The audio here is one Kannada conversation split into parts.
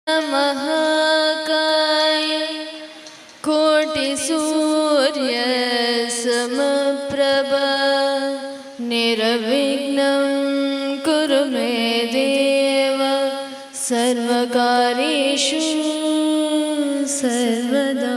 महाकाय कोटिसूर्य समप्रभा निर्विघ्नं कुरु मे देव सर्वकार्येषु सर्वदा।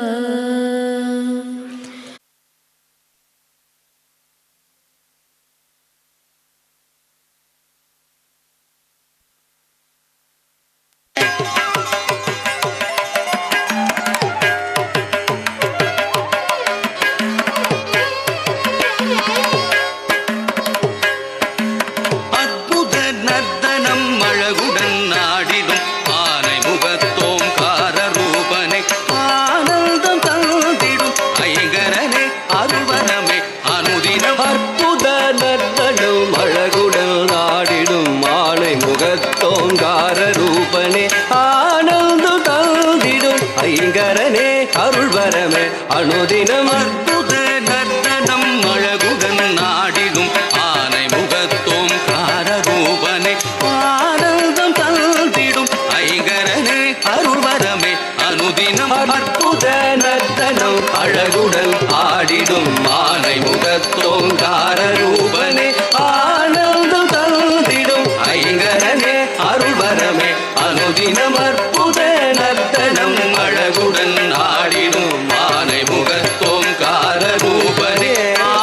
ஐங்கரனே அருள்வரமே அனுதினம் அற்புத நர்த்தனம் அழகுடன் நாடிடும் ஆனை முகத்தோம் காரரூபனே ஆனந்தம் தந்திடும் ஐங்கரனே அருள்வரமே அனுதினம் அற்புத நர்த்தனம் அழகுடன் ஆடிடும் ஆனை முகத்தோம் காரரூபனே ஆனந்தம் தந்திடும் ஐங்கரனே அருள்வரமே அனுதினம் அற்புத நர்த்தனம் அழகுடன் ஆடிடும் ஆனை முகத்தோம் காரரூபனே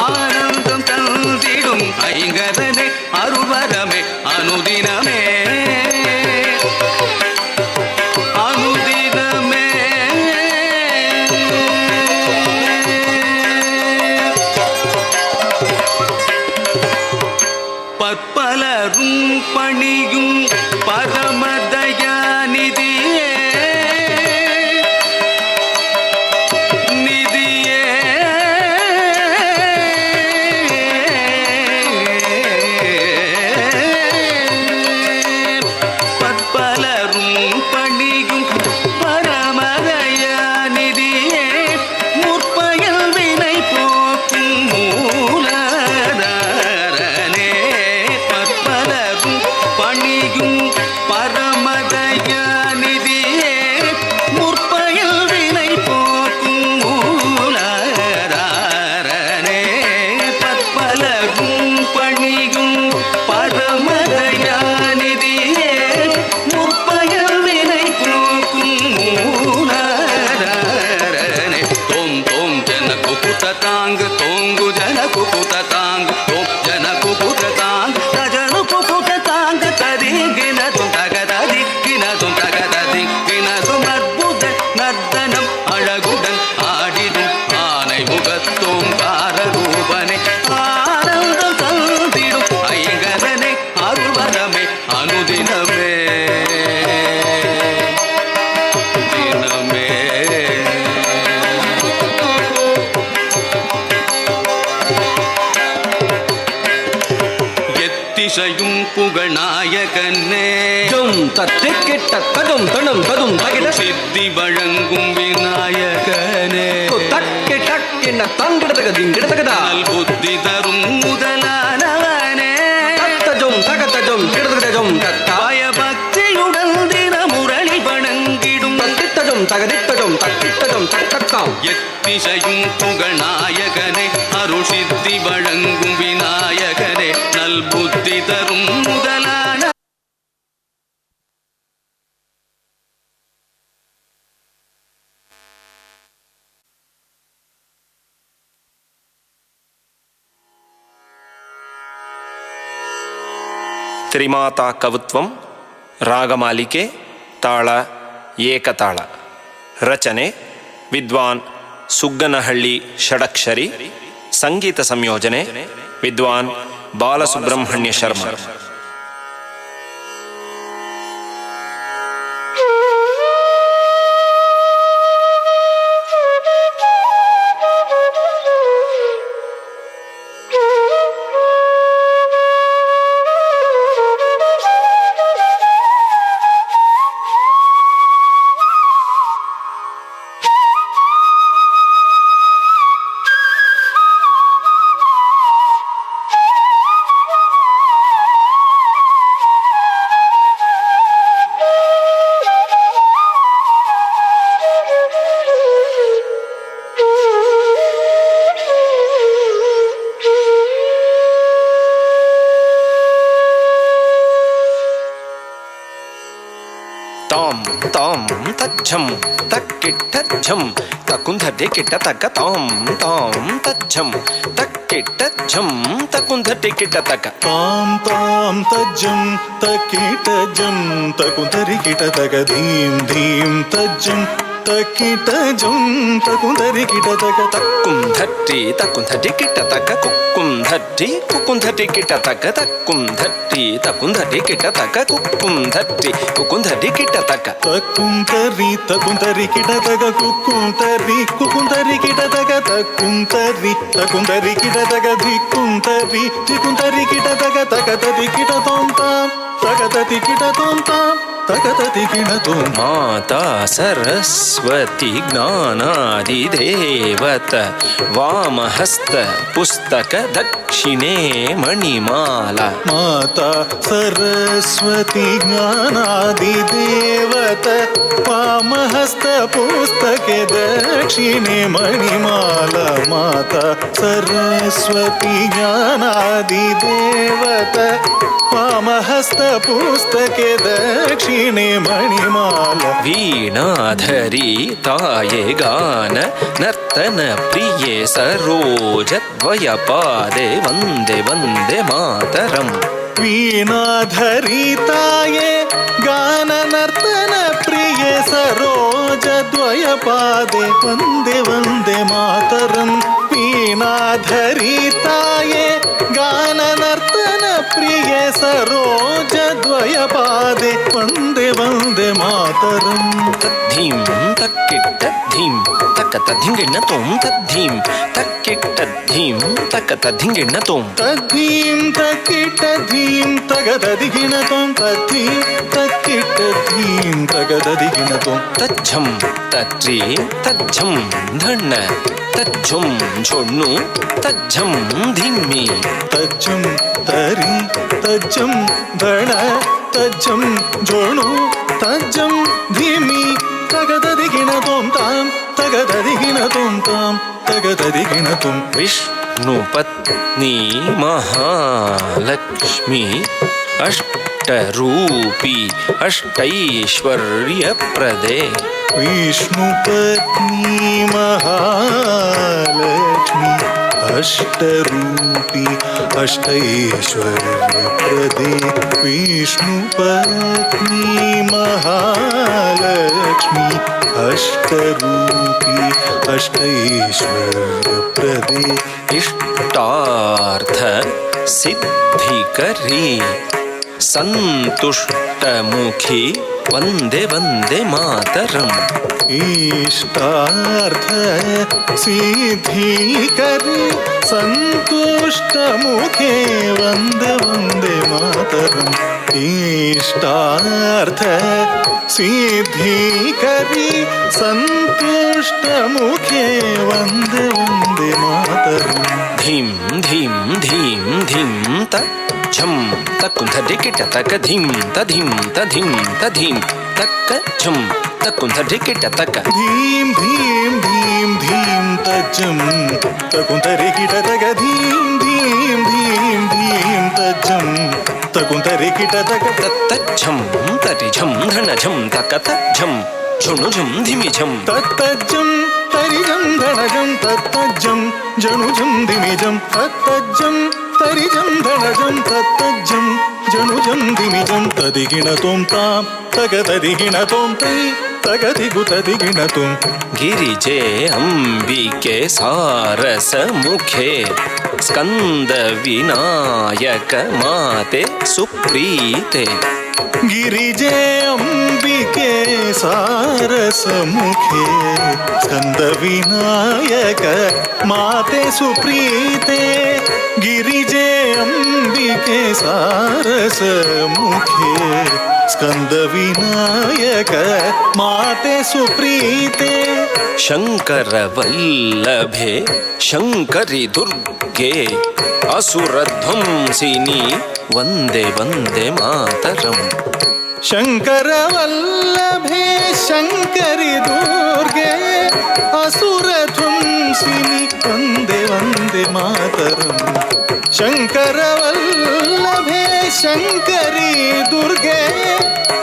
ஆனந்தம் தந்திடும் ஐங்கரனே அருள்வரமே அனுதினமே அனுதினமே பற்பலரும் பணியும் பரமதயாநிதியே திசையும் புகழ்நாயகனே தத்திக்கிட்ட ததும் தனும் ததும் தகிட சித்தி வழங்கும் விநாயகனே தக்கி டக்கின தங்கிடதக திங்கிடதகதால் புத்தி தரும் முதலானவனே தத்தஜும் தகத்தஜும் கிடதகஜும் தத்தாய பக்தியுடன் தின முரளி வணங்கிடும் தத்தித்தஜும் தகதித்தஜும் தக்கித்தஜும் தக்கத்தாம் எத்திசையும் புகழ்நாயகனே அருள் சித்தி வழங்கும் விநாயகனே நல் புத்தி தரும் முதலான ತ್ರಿಮಾತಾ ಕವಿತ್ವಂ ರಾಗಮಾಲಿಕೆ ತಾಳ ಏಕತಾಳ ರಚನೆ ವಿದ್ವಾನ್ ಸುಗ್ಗನಹಳ್ಳಿ ಷಡಕ್ಷರಿ ಸಂಗೀತ ಸಂಯೋಜನೆ ವಿದ್ವಾನ್ ಬಾಲಸುಬ್ರಹ್ಮಣ್ಯ ಶರ್ಮಾ ತಾಂ ತಾಂ ತಜ್ಜಂ ತಕ್ಕಿಟ್ಟ ಝಂ ತಕುಂಧಟೆ ಕಿಟ್ಟ ತಕ್ಕ ತಾಂ ತಾಂ ತಜ್ಜಂ ತಕ್ಕಿಟ್ಟ ಝಂ ತಕುಂಧಟೆ ಕಿಟ್ಟ ತಕ್ಕ ತಾಂ ತಾಂ ತಜ್ಜಂ ತಕ್ಕಿಟ ಜಂ ತಕುಂತರಿ ಕಿಟ ತಕ ಧೀಂ ಧೀಂ ತಜ್ಜಂ ತಕ್ಕಿಟ ಜಂ ತಕುಂತರಿ ಕಿಟ ತಕ ತಕ್ಕುಂಧಟ್ಟಿ ತಕುಂಧಟಿ ಕಿಟ್ಟ ತಕ್ಕ ಕುಕ್ಕುಂಧಟ್ಟಿ ಕುಕ್ಕುಂಧಟಿ ಕಿಟ್ಟ ತಕ್ಕ ತಕ್ಕುಂಧಟ್ಟಿ ತಕುಂಧಟಿ ಕಿಟ್ಟ ತಕ್ಕ ಕುಕ್ಕುಂಧಟ್ಟಿ ಕುಕ್ಕುಂಧಟಿ ಕಿಟ್ಟ ತಕ್ಕ ತಕ್ಕುಂತರಿ ತಕುಂತರಿ ಕಿಟ ತಕ ಕುಕ್ಕುಂತರಿ ಕುಕ್ಕುಂತರಿ ಕಿಟ ತಕ ತಕ್ಕುಂತರಿ ತಕುಂತರಿ ಕಿಟ ತಕ ಧಿಕ್ಕುಂತರಿ ಧಿಕ್ಕುಂತರಿ ಕಿಟ ತಕ ತಕತದಿ ಕಿಟ ತೋಂ ತಾಂ ತಕತದಿ ಕಿಟ ತೋಂ ತಾಂ ತಕತದಿ ಕಿಟ ತೋಂ ಮಾತಾ ಸರಸ್ವತಿ ಜ್ಞಾನಾದಿದೇವತ ವಾಮಹಸ್ತ ಪುಸ್ತಕ ದಕ್ಷಿಣೆ ಮಣಿಮಾಲ ಮಾತಾ ಸರಸ್ವತಿ ಜ್ಞಾನಾದಿದೇವತ ವಾಮಹಸ್ತ ಪುಸ್ತಕೆ ದಕ್ಷಿಣೆ ಮಣಿಮಾಲ ಮಾತಾ ಸರಸ್ವತಿ ಜ್ಞಾನಾದಿದೇವತ ವಾಮಹಸ್ತ ಪುಸ್ತಕೆ ದಕ್ಷಿಣೆ ಮಣಿಮಾಲ ವೀಣಾಧರಿ ತಾಯೆ ಗಾನ ನರ್ತನ ಪ್ರಿಯೆ ಸರೋಜ ದ್ವಯ ಪಾದೆ ವಂದೇ ವಂದೇ ಮಾತರಂ ವೀಣಾಧರಿ ತಾಯೆ ಗಾನ ನರ್ತನ ಪ್ರಿಯ ಸರೋಜ ದ್ವಯ ಪಾದೆ ವಂದೇ ವಂದೇ ಮಾತರಂ ವೀಣಾಧರಿ ತಾಯೆ ಗಾನ ನರ್ತನ ಪ್ರಿಯ ಸರೋಜ ದ್ವಯ ಪಾದೆ ವಂದೇ ವಂದೇ ಮಾತರಂ ತದ್ಧೀಂ ತಕ್ಕಿಟ್ಟ ಧೀಂ ತಕ್ಕ ತದ್ಧಿಂಗಿಣ್ಣ ತೋಂ ತದ್ಧೀಂ ತಕ್ಕಿಟ್ಟ ಧೀಂ ತಕ್ಕ ತದ್ಧಿಂಗಿಣ್ಣ ತೋಂ ತದ್ಧೀಂ ತಕ್ಕಿಟ್ಟ ಧೀಂ ತಗದದಿಗಿಣ ತೋಂ ತದ್ಧೀಂ ತಕ್ಕಿಟ್ಟ ಧೀಂ ತಗದದಿಗಿಣ ತೋಂ ತಜ್ಜಂ ತಜ್ಜಿ ತಜ್ಜಂ ಧಣ್ಣ ತಜ್ಜುಂ ಝೊಣ್ಣು ತಜ್ಜಂ ಧಿಮ್ಮಿ ತಜ್ಜಂ ತರಿ ತಜ್ಜಂ ದಣ ತಜ್ಜಂ ಜೋಣು ತಜ್ಜಂ ಧೀಮಿ ತಗದದಿಗಿಣ ತೋಂ ತಾಂ ತಗದದಿಗಿಣ ತೋಂ ತಾಂ ತಗದದಿಗಿಣ ತೋಂ ವಿಷ್ಣು ಪತ್ನಿ ಮಹಾಲಕ್ಷ್ಮಿ ಅಷ್ಟರೂಪಿ ಅಷ್ಟೈಶ್ವರ್ಯ ಪ್ರದೆ ವಿಷ್ಣು ಪತ್ನಿ ಮಹಾಲಕ್ಷ್ಮಿ ಅಷ್ಟರೂಪಿ ಅಷ್ಟೈಶ್ವರ್ಯ ಪ್ರದೆ ವಿಷ್ಣು ಪತ್ನಿ ಮಹಾಲಕ್ಷ್ಮಿ ಅಷ್ಟರೂಪಿ ಅಷ್ಟೈಶ್ವರ್ಯ ಪ್ರದೆ ಇಷ್ಟಾರ್ಥ ಸಿದ್ಧಿಕರಿ ಸಂತುಷ್ಟಮುಖಿ ವಂದೇ ವಂದೇ ಮಾತರಂ ಇಷ್ಟಾರ್ಥ ಸಿದ್ಧಿಕರಿ ಸಂತುಷ್ಟ ಮುಖೇ ವಂದೇ ವಂದೇ ಮಾತರಂ ಇಷ್ಟಾರ್ಥ ಸಿದ್ಧಿಕರಿ ಸಂತುಷ್ಟ ಮುಖೇ ವಂದೇ ವಂದೇ ಮಾತರಂ ಧೀಂ ಧೀಂ ಧೀಂ ಧೀಂ ತ ಝಂ ತಕ್ಕುಂಧಟಿ ಕಿಟ್ಟ ತಕ್ಕ ಧೀಂ ತಧೀಂ ತಧೀಂ ತಧೀಂ ತಕ್ಕ ಝಂ ತಕ್ಕುಂಧಟಿ ಕಿಟ್ಟ ತಕ್ಕ ಧೀಂ ಧೀಂ ಧೀಂ ಧೀಂ ತಜ್ಜಂ ತಕುಂತರಿ ಕಿಟ ತಗ ಧೀಂ ಧೀಂ ಧೀಂ ಧೀಂ ತಜ್ಜಂ ತಕುಂತರಿ ಕಿಟ ತಗ ತತ್ತಜ್ಜಂ ತಟಿ ಝಂ ಧಣ ಝಂ ತಕ್ಕ ತಜ್ಜಂ ಝುಣು ಝಂ ಧಿಮಿ ಝಂ ತತ್ತಜ್ಜಂ ತರಿಜಂ ಧಣಜಂ ತತ್ತಜ್ಜಂ ಜನುಜಂ ಧಿಮಿಜಂ ತತ್ತಜ್ಜಂ ತರಿಜಂ ಧಣಜಂ ತತ್ತಜ್ಜಂ ಜನುಜಂ ಧಿಮಿಜಂ ತದಿಗಿಣ ತೋಂ ತಾಂ ತಗದದಿಗಿಣ ತೋಂ ತೈ ತಗದಿಗು ತದಿಗಿಣ ತೋಂ ಗಿರಿಜೆ ಅಂಬಿಕೆ ಸಾರಸ ಮುಖೆ ಸ್ಕಂದ ವಿನಾಯಕ ಮಾತೆ ಸುಪ್ರೀತೆ ಗಿರಿಜೆ ಅಂಬಿಕೆ ಸಾರಸ ಮುಖೆ ಸ್ಕಂದ ವಿನಾಯಕ ಮಾತೆ ಸುಪ್ರೀತೆ ಗಿರಿಜೆ ಅಂಬಿಕೆ ಸಾರಸ ಮುಖೆ ಸ್ಕಂದ ವಿನಾಯಕ ಮಾತೆ ಸುಪ್ರೀತೆ ಶಂಕರ ವಲ್ಲಭೆ ಶಂಕರಿ ದುರ್ಗೆ ಅಸುರಧ್ವಂಸಿನಿ ವಂದೇ ವಂದೇ ಮಾತರಂ ಶಂಕರ ವಲ್ಲಭೆ ಶಂಕರಿ ದುರ್ಗೆ ಅಸುರ ಧ್ವಂಸಿನಿ ವಂದೇ ವಂದೇ ಮಾತರಂ ಶಂಕರ ವಲ್ಲಭೆ ಶಂಕರಿ ದುರ್ಗೆ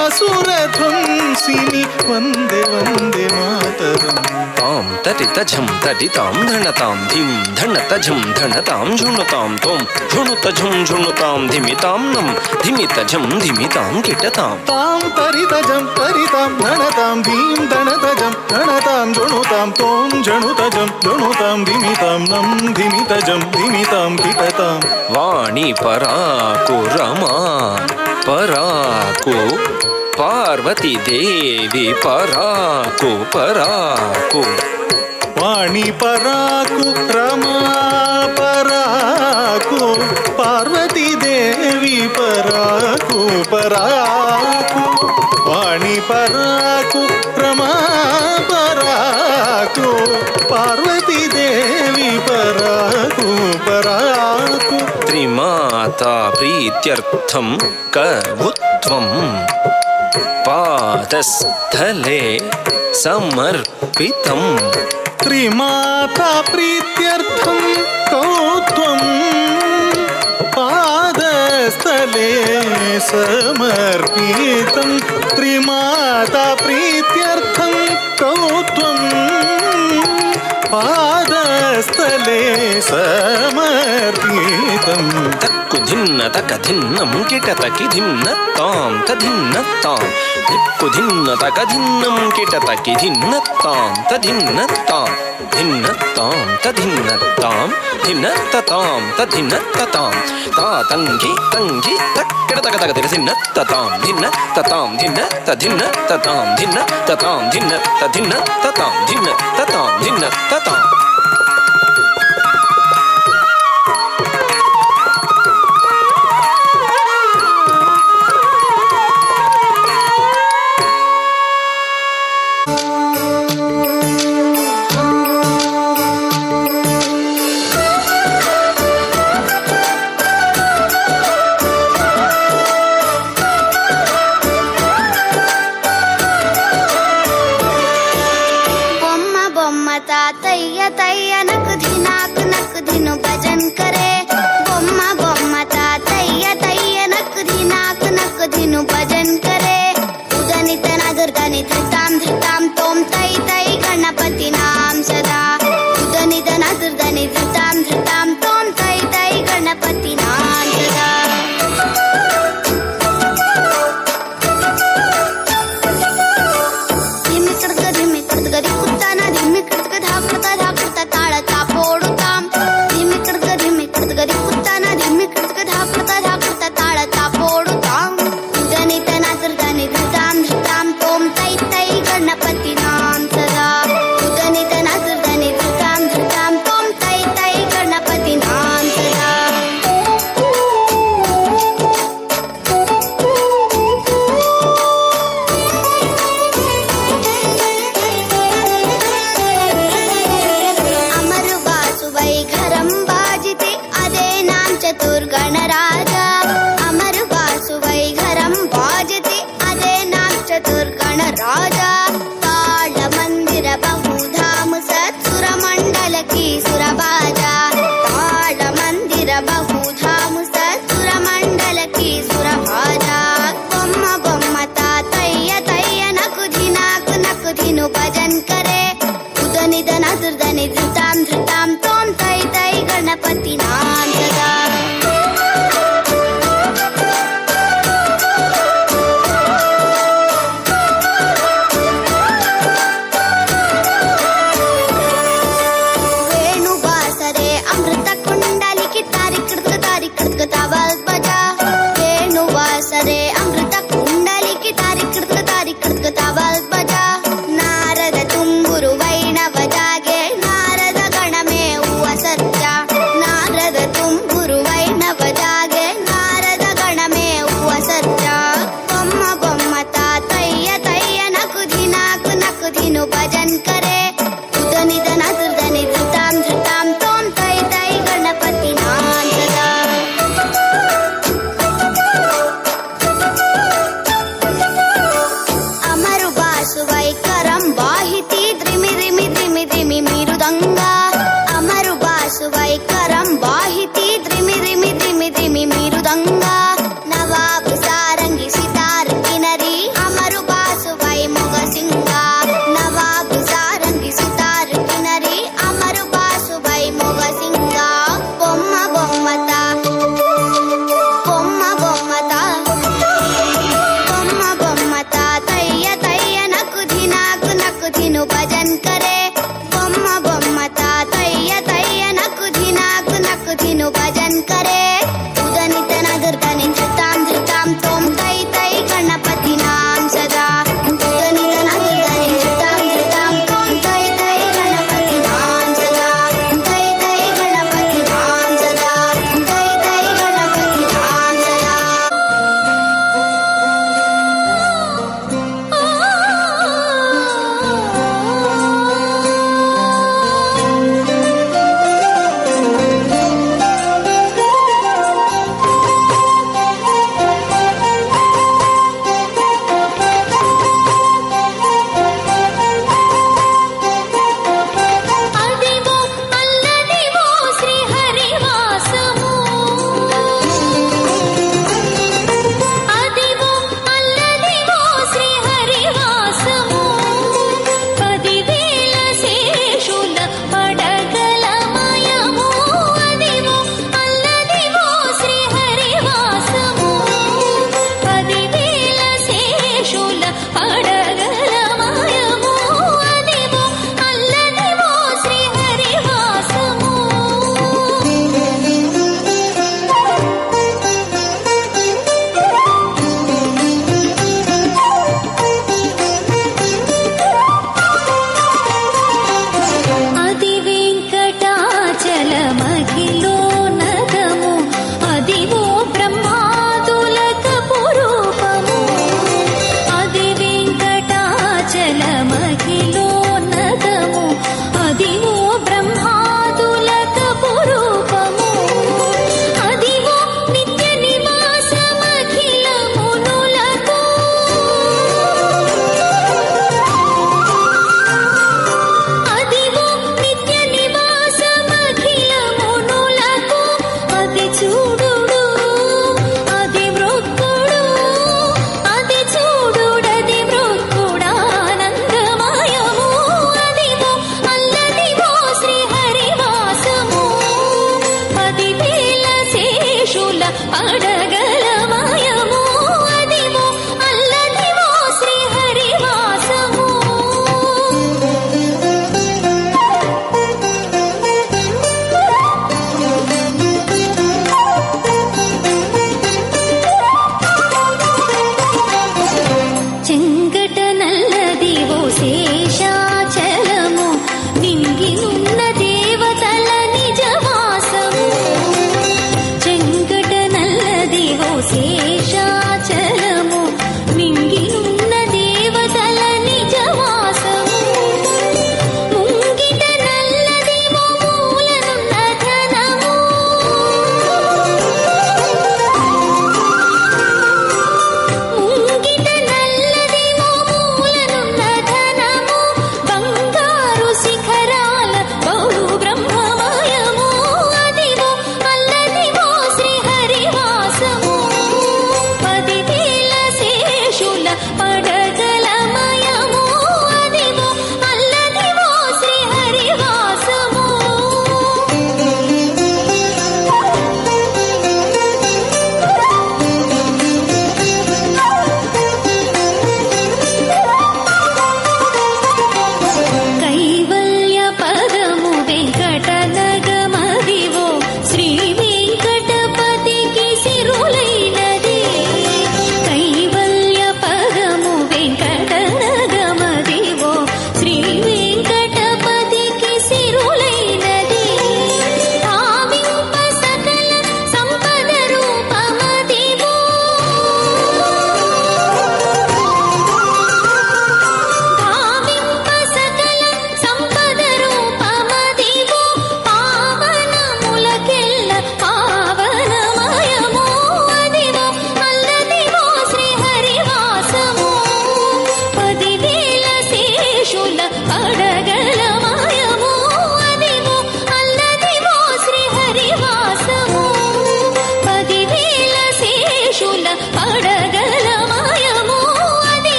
ಅಸುರ ಧ್ವಂಸಿನಿ ಹಾಸಿನಿ ವಂದೇ ವಂದೇ ಮಾತರಂ. ತಾಂ ತಟಿತ ಝಂ ತಟಿತಾಂ ಧಣತಾಂ ಧಿಂ ಧಣತ ಝಂ ಧಣತಾಂ ಝುಣುತಾಂ ತೋಂ ಝುಣುತ ಝುಂ ಝುಣುತಾಂ ಧಿಮಿತಾಂ ನಂ ಧಿಮಿತ ಝಂ ಧಿಮಿತಾಂ ಕಿಟತಾಂ. ತಾಂ ತರಿತಜಂ ತರಿತಾಂ ಧಣತಾಂ ಧೀಂ ಧಣತಜಂ ಧಣತಾಂ ಝುಣುತಾಂ ತೋಂ ಝಣುತಜಂ ಝುಣುತಾಂ ಧಿಮಿತಾಂ ನಂ ಧಿಮಿತಜಂ ಧಿಮಿತಾಂ ಕಿಟತಾಂ. ವಾಣಿ ಪರಾಕು ರಮಾ ಪರಾಕು ಪಾರ್ವತಿ ದೇವಿ ಪರಾಕು ಪರಾಕು. ವಾಣಿ ಪರಾಕು ರಮಾ ಪರಾಕು ಪಾರ್ವತಿ ದೇವಿ ಪರಾಕು ಪರಾಕು. ವಾಣಿ ಪರಾಕು ರಮಾ ಪರಾಕು ಪಾರ್ವತಿ ದೇವಿ ಪರಾಕು ಪರಾಕು. ತ್ರಿಮಾತಾ ಪ್ರೀತ್ಯರ್ಥಂ ಕವುತ್ವಂ ಪಾದಸ್ಥಲೆ ಸಮರ್ಪಿತಂ. ತ್ರಿಮಾತಾ ಪ್ರೀತ್ಯರ್ಥಂ ಕೌತ್ವಂ ಪಾದಸ್ಥಲೆ ಸಮರ್ಪಿತಂ. ತ್ರಿಮಾತಾ ಪ್ರೀತ್ಯರ್ಥಂ ಕೌತ್ವಂ ಪಾದಸ್ಥಲೆ ಸಮರ್ಪಿತಂ. ತಕ್ಕು ಧಿನ್ನ ತಕ ಧಿನ್ನಂ ಕಿಟತಕಿ ಧಿನ್ನ ತಾಂ ತಧಿನ್ನ ತಾಂ. ದಿಕ್ಕು ಧಿನ್ನ ತಕ ಧಿನ್ನಂ ಕಿಟತಕಿ ಧಿನ್ನ ತಾಂ ತಧಿನ್ನ ತಾಂ. ಧಿನ್ನ ತಾಂ ತಧಿನ್ನ ತಾಂ ಧಿನ್ನ ತತಾಂ ತಧಿನ್ನ ತತಾಂ. ತಾ ತಂಗಿ ತಂಗಿ ತಕ್ಕಿಡ ತಕ ತಕ ತಿರಸಿನ್ನ ತತಾಂ ಧಿನ್ನ ತತಾಂ ಧಿನ್ನ ತಧಿನ್ನ ತತಾಂ ಧಿನ್ನ ತತಾಂ ಧಿನ್ನ ತಧಿನ್ನ ತತಾಂ ಧಿನ್ನ ತತಾಂ ಧಿನ್ನ ತತಾಂ. तैया तैया नक धिनु भजन करे. बोम्मा बोम्मा ता तैया तैया नक धिनु भजन करे. उदनित दुर्गनि धृतां धृतां तों तै तै गणपति नाम सदा. उदनित दुर्गनि धृतां धृतां तों तै तै गणपति नाम सदा. धिमी कड़क गरी कुत्ताना धिमी कड़क धाकड़ता धाकड़ता ताळता पोडुतां. धिमी कड़क गरी कुत्ताना धिमी कड़क धाकड़ता धाकड़ता ताळता पोडुतां. उदनित दुर्गनि धृतां धृतां तों तै तै गणपति नाम सदा. उदनित दुर्गनि धृतां धृतां तों तै तै गणपति नाम सदा. चतुर्गणराजा अमर वासुवै घरं भाजते अदे नाम चतुर्गणराजा. ताळमन्दिर बहुधाम सत्सुरमण्डल की सुरबाजा. ताळमन्दिर बहुधाम सत्सुरमण्डल की सुरबाजा. बोम्म बोम्म ता तैय तैय नकु धिनु भजन करे. उदनिधन दुर्धनि धृतां धृतां तों तै तै गणपति नाम सदा.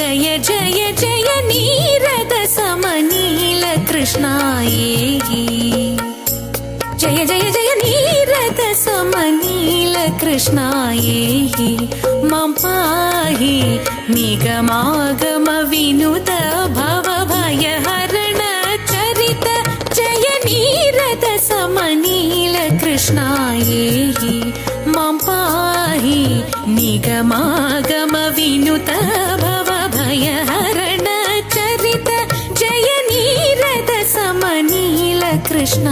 జయ జయ జయ నీరద సమనీల కృష్ణాయేహి జయ జయ జయ నీరద సమనీల కృష్ణాయేహి మాం పాహి నిగమాగమ వినుత భవ భయహరణ చరిత జయ నీరద సమనీల కృష్ణాయేహి మాం పాహి నిగమాగమ వినుత భవ భయహరణ చరిత జయ నీరద సమనీల కృష్ణ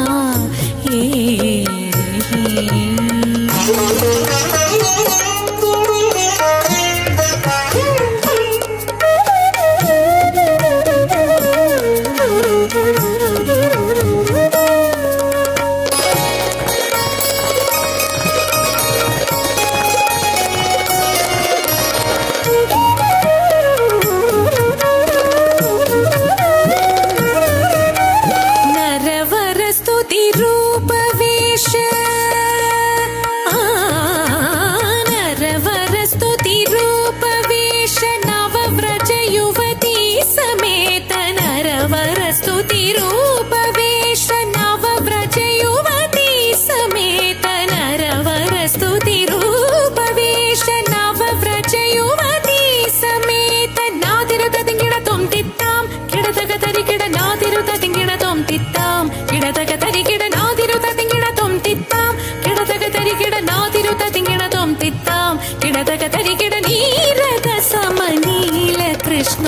నీరద సమనీల కృష్ణ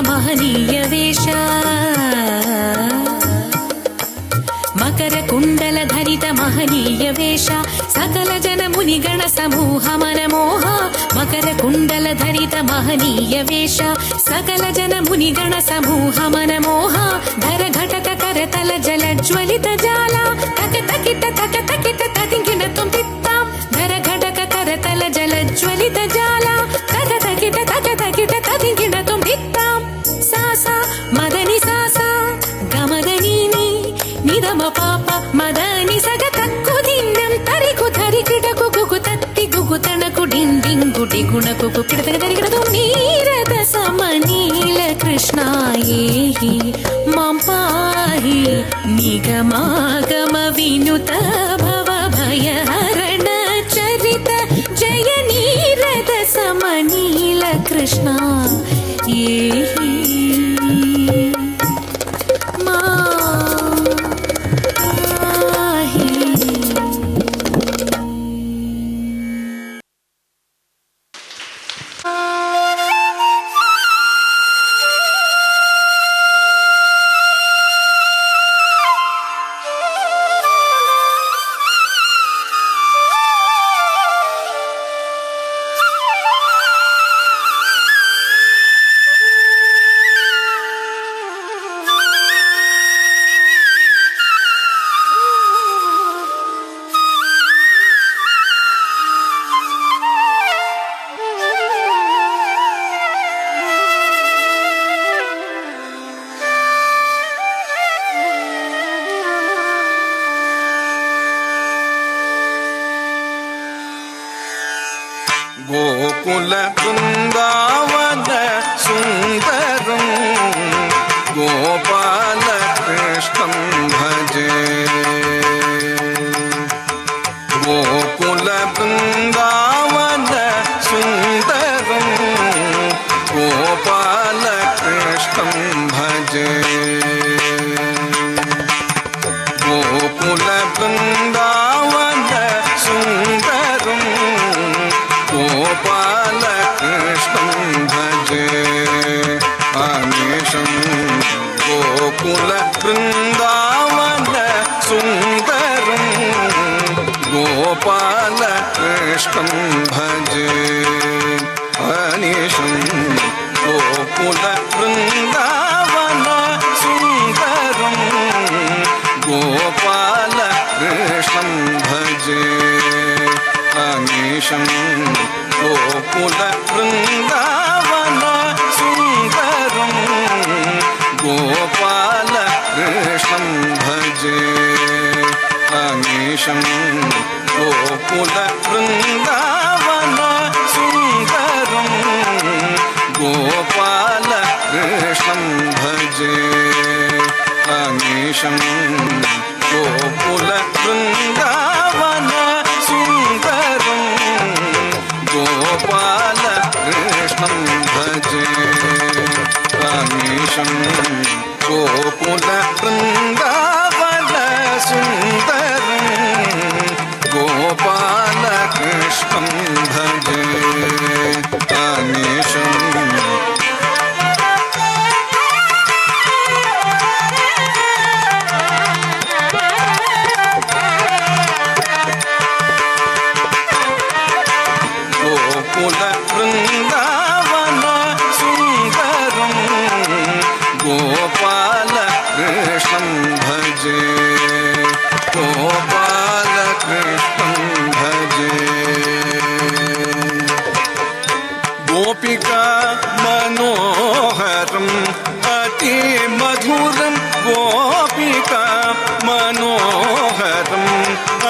మహనీయ వేష మకర కుండల ధరిత మహనీయ వేష సకల జన మునిగణ సమూహ మనమోహ మకర కుండల ధరిత మహనీయ వేష సకల జన మునిగణ సమూహ మనమోహ ధర ఘటక కరతల జల జ్వలిత జాల తక తకిట తదింగిన తుంపిత్తాం ధర ఘటక కరతల జల జ్వలిత జాల తక తకిట తదింగిన తుంపిత్తాం సాసా మదని సాసా గమదనీని నిదమ పాప మదని సగ తక్కు దిన్నం తరికు ధరికిటకు గుగు తత్తి గుగు తణకు డిండింగు డిగుణకు కిడతగ తరికిడదు నీరద సమనీల కృష్ణాయేహి మాం పాహి నిగమాగమ వినుత భవ భయహరణ చరిత జయ నీరద సమనీల కృష్ణ गोकुल वृंदावन सुंदरं गोपाल कृष्णं भजे गोकुल वृंदावन सुंदरं गोपाल कृष्णं भजे गोकुल वृंदावन सुंदरं गोपाल कृष्णं भजे अमीशं गोकुल वृंदावन सुंदरं गोपाल कृष्णं भजे अमीशं गोकुल वृंदावन सुंदरम गोपाल कृष्णं भजे अमीशं गोकुल वृंदावन सुंदरम गोपाल कृष्णं भजे अमीशं गोकुल वृंदावन सुंदरम गोपाल कृष्णं भजे अमीशं गोकुल वृंदावन सुंदरम गोपाल कृष्णं भजे अमीशं गोकुल वृंदावन सुंदरम गोपाल कृष्णं भजे अमीशं गोकुल वृंदावन सुंदरम गोपाल कृष्णं भजे गोपाल कृष्णं भजे गोपिका मनोहरम अति मधुरम गोपिका मनोहरम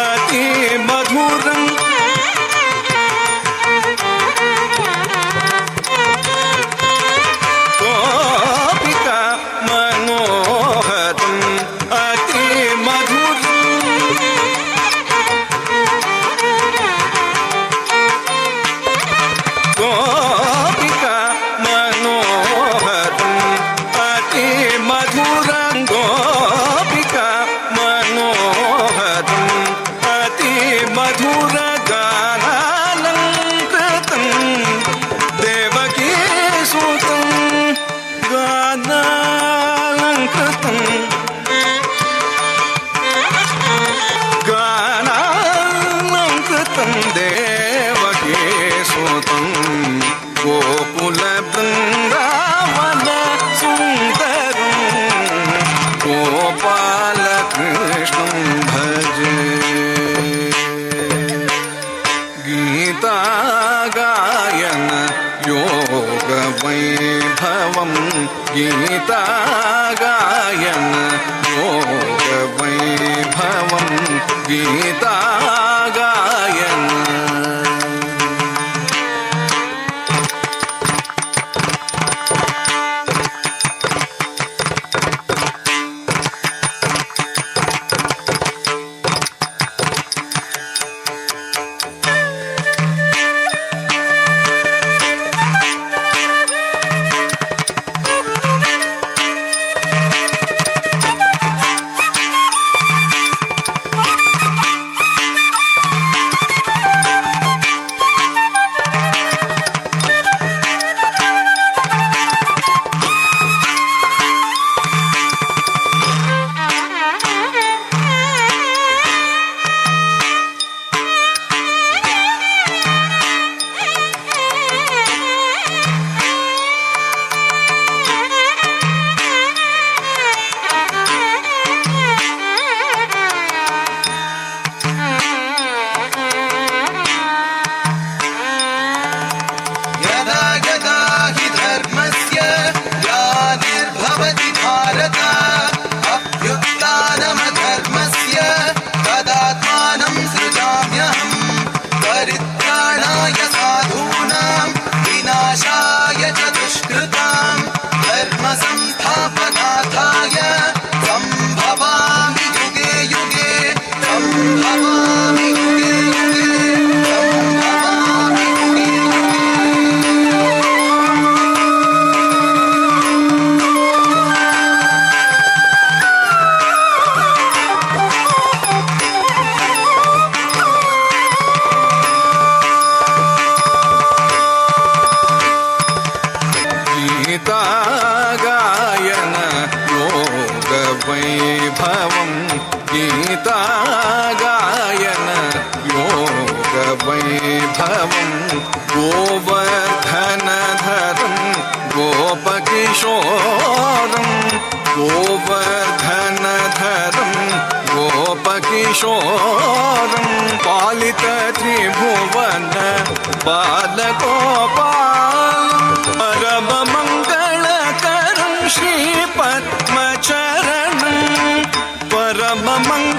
अति मधुरम गोपिका मनोहरम अति मधुरम गोपिका मनोहरम अति मधुरं गोपिका मनोहरम अति मधुर गानालंकृतं देवकी सुतं गानालंकृतं गानालंकृतं देवकी सुतं गोकुल वृंदावन सुंदरम गोपाल कृष्णं भजे गीता गायन योग वैभवं गीता गायन योग वैभवं गीता गायन वैभवं गोवर्धनधरं गोप गोपकिशोरं गोवर्धनधरं गोपकिशोरं पालितत्रिभुवन बालगोपालं परममङ्गलकरं श्रीपद्मचरणं परममङ्गलकरं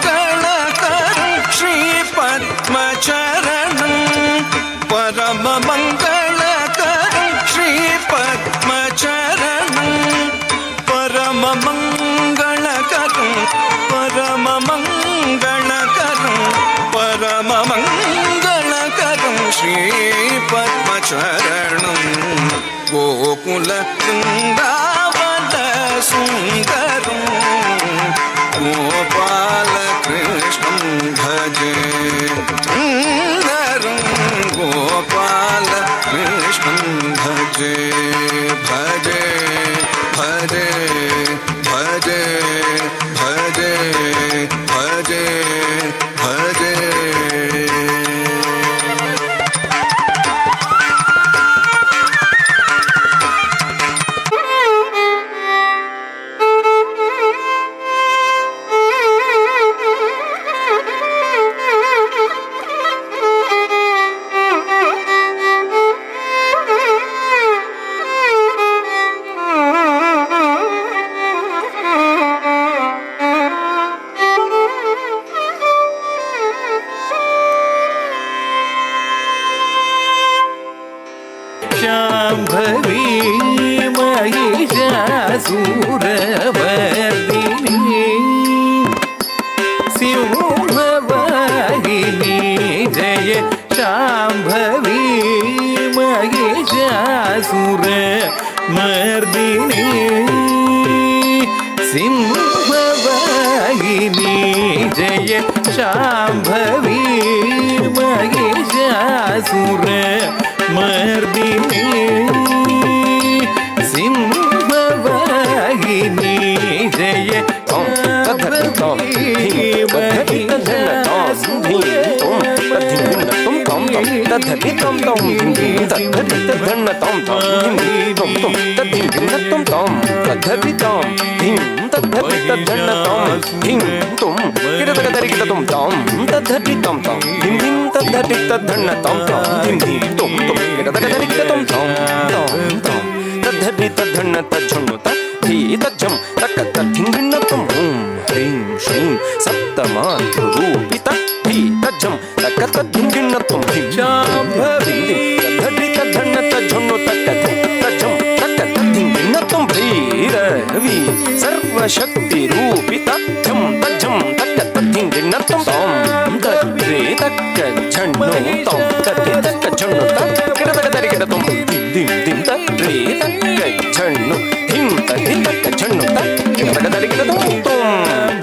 श्रीपद्मचरणं परममङ्गलकरं श्रीपद्मचरणं परममङ्गलकरं परममङ्गलकरं परममङ्गलकरं श्रीपद्मचरणं गोकुलवृन्दावनसुन्दरं गोपालकृष्णं भजे सुन्दरं गोपालकृष्णं भजे भजे भजे भजे भजे भजे भजे शाम्भवी महिषासुरमर्दिनी सिंहवाहिनी जय शाम्भवी महिषासुरमर्दिनी सिंहवाहिनी जय शाम्भवी महिषासुरमर्दिनी सिंहवाहिनी जय सप्तमारूपित तज्जं तकतद्धिंगिणत्वं शाम्भवी भैरवी सर्वशक्तिरूपित झं तज्जं तकतद्धिंगिणत्वं तां दद्रे तक्कझण्णो तां दद्रे तक्कझण्णो तक्किडतकदरिकिडतं दिं दिं तद्रे तक्कझण्णो धिं तद्रे तक्कझण्णो तक्किडतकदरिकिडतं तां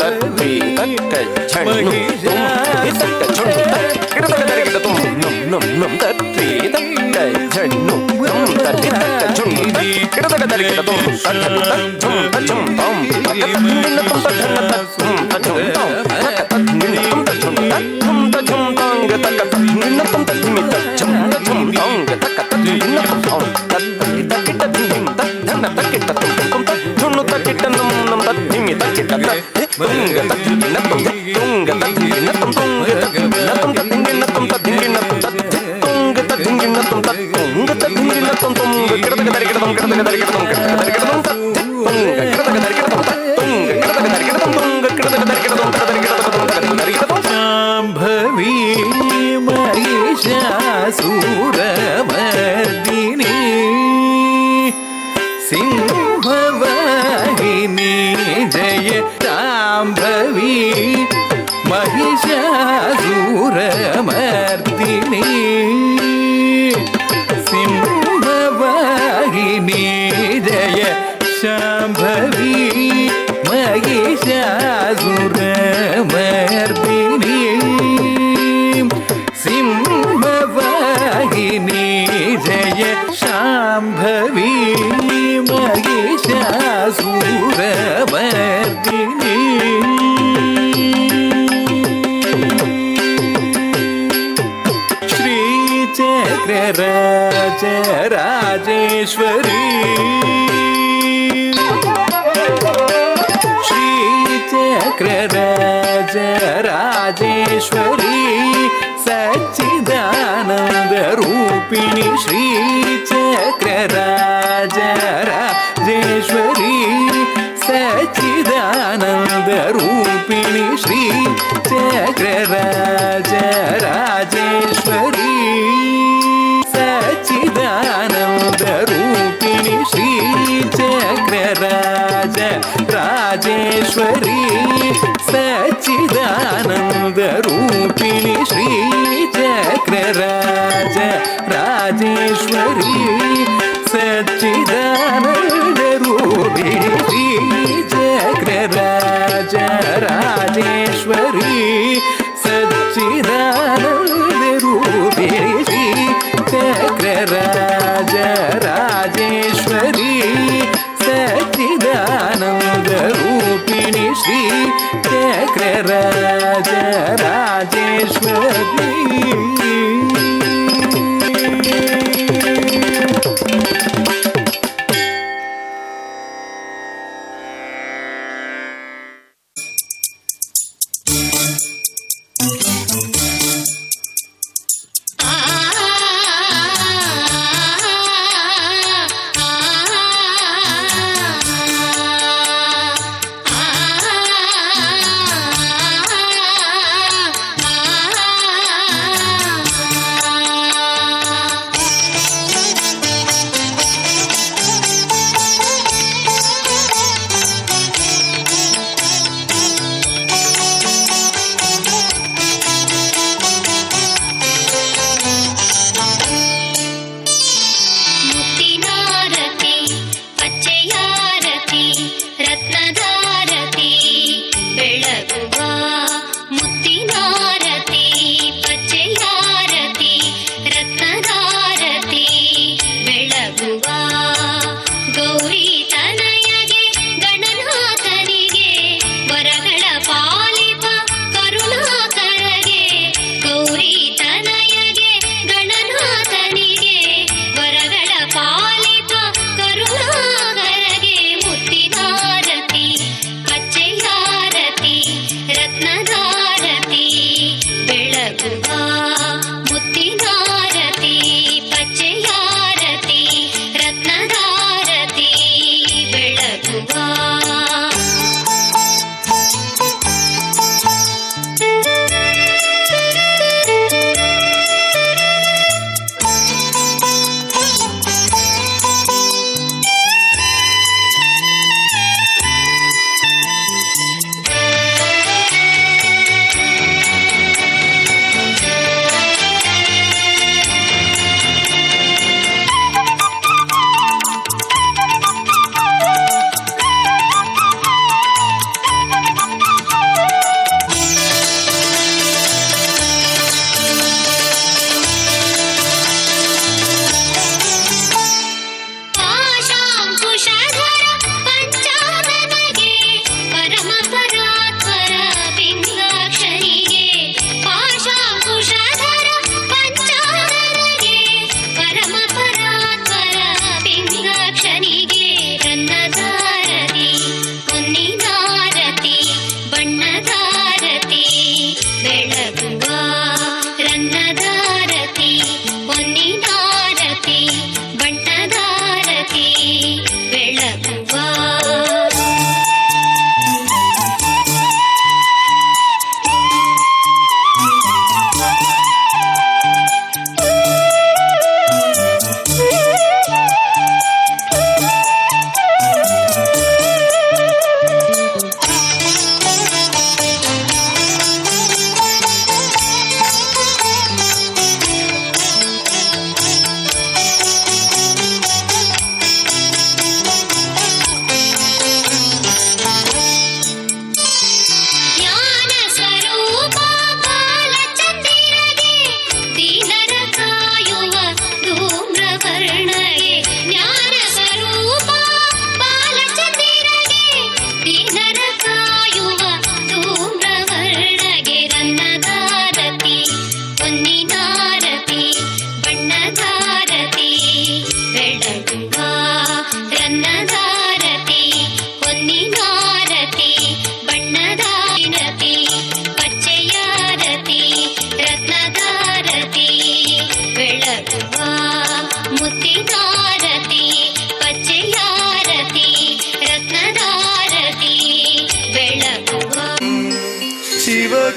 दद्रे तक्कझण्णो नं नं तद्रे तक्कझण्णो नं तद्रे तक्कझण्णो तक्किडतकदरिकिडतं तद्धं तज्जं तां तकतद्धिंगिणत्वं तद्धं तज्जं तां तकतद्धिंगिणत्वं तज्जं तज्जं तां तकतद्धिंगिणत्वं तद्धिमि तज्जं तां तकतद्धिंगिणत्वं तां तद्धिं तद्धं तक्किडतं तज्जं तक्किडतं नं तद्धिमि तक्किडतं तुंग तद्धिंगिणत्वं तुंग तद्धिंगिणत्वं तुंग तद्धिंगिणत्वं तद्धिंगिणत्वं तद्धिंगिणत्वं तुंग तद्धिंगिणत्वं तुंग तद्धिंगिणत्वं तुंग किडतकदरिकिडतं किडतकदरिकिडतं किडतकदरिकिडतं तुंग किडतकदरिकिडतं तुंग किडतकदरिकिडतं तुंग किडतकदरिकिडतं किडतकदरिकिडतं शाम्भवी महिषासुरमर्दिनी सिंहवाहिनी जय शाम्भवी महिषासुरमर्दिनी सिंहवाहिनी जय शाम्भवी महिषासुरमर्दिनी सिंहवाहिनी जय शाम्भवी महिषासुरमर्दिनी श्रीचक्रराज राजेश्वरी ಚಕ್ರರಾಜ ರಾಜೇಶ್ವರಿ ಸಚ್ಚಿದಾನಂದ ರೂಪಿಣಿ ಶ್ರೀ ಚಕ್ರರಾಜ ರಾಜೇಶ್ವರಿ ಸಚ್ಚಿದಾನಂದ ರೂಪಿಣಿ ಶ್ರೀ ಚಕ್ರರಾಜ ರಾಜೇಶ್ವರಿ ಸಚ್ಚಿದಾನಂದ ರೂಪಿಣಿ ಶ್ರೀ ಚಕ್ರರಾಜ ರಾಜೇಶ್ವರಿ ಸಚ್ಚಿದಾನಂದ ರೂಪಿಣಿ ಶ್ರೀ ಚಕ್ರರಾಜ ರಾಜೇಶ್ವರಿ ಸಚ್ಚಿದಾನಂದ ರೂಪಿಣಿ ಶ್ರೀ ಚಕ್ರರಾಜ ರಾಜೇಶ್ವರಿ ಸಚ್ಚಿದಾನಂದ ರೂಪಿಣಿ ಶ್ರೀ ಚಕ್ರರಾಜ ರಾಜೇಶ್ವರಿ ಸಚ್ಚಿದಾನಂದ ರೂಪಿಣಿ ಶ್ರೀ ಚಕ್ರರಾಜ ರಾಜೇಶ್ವರಿ.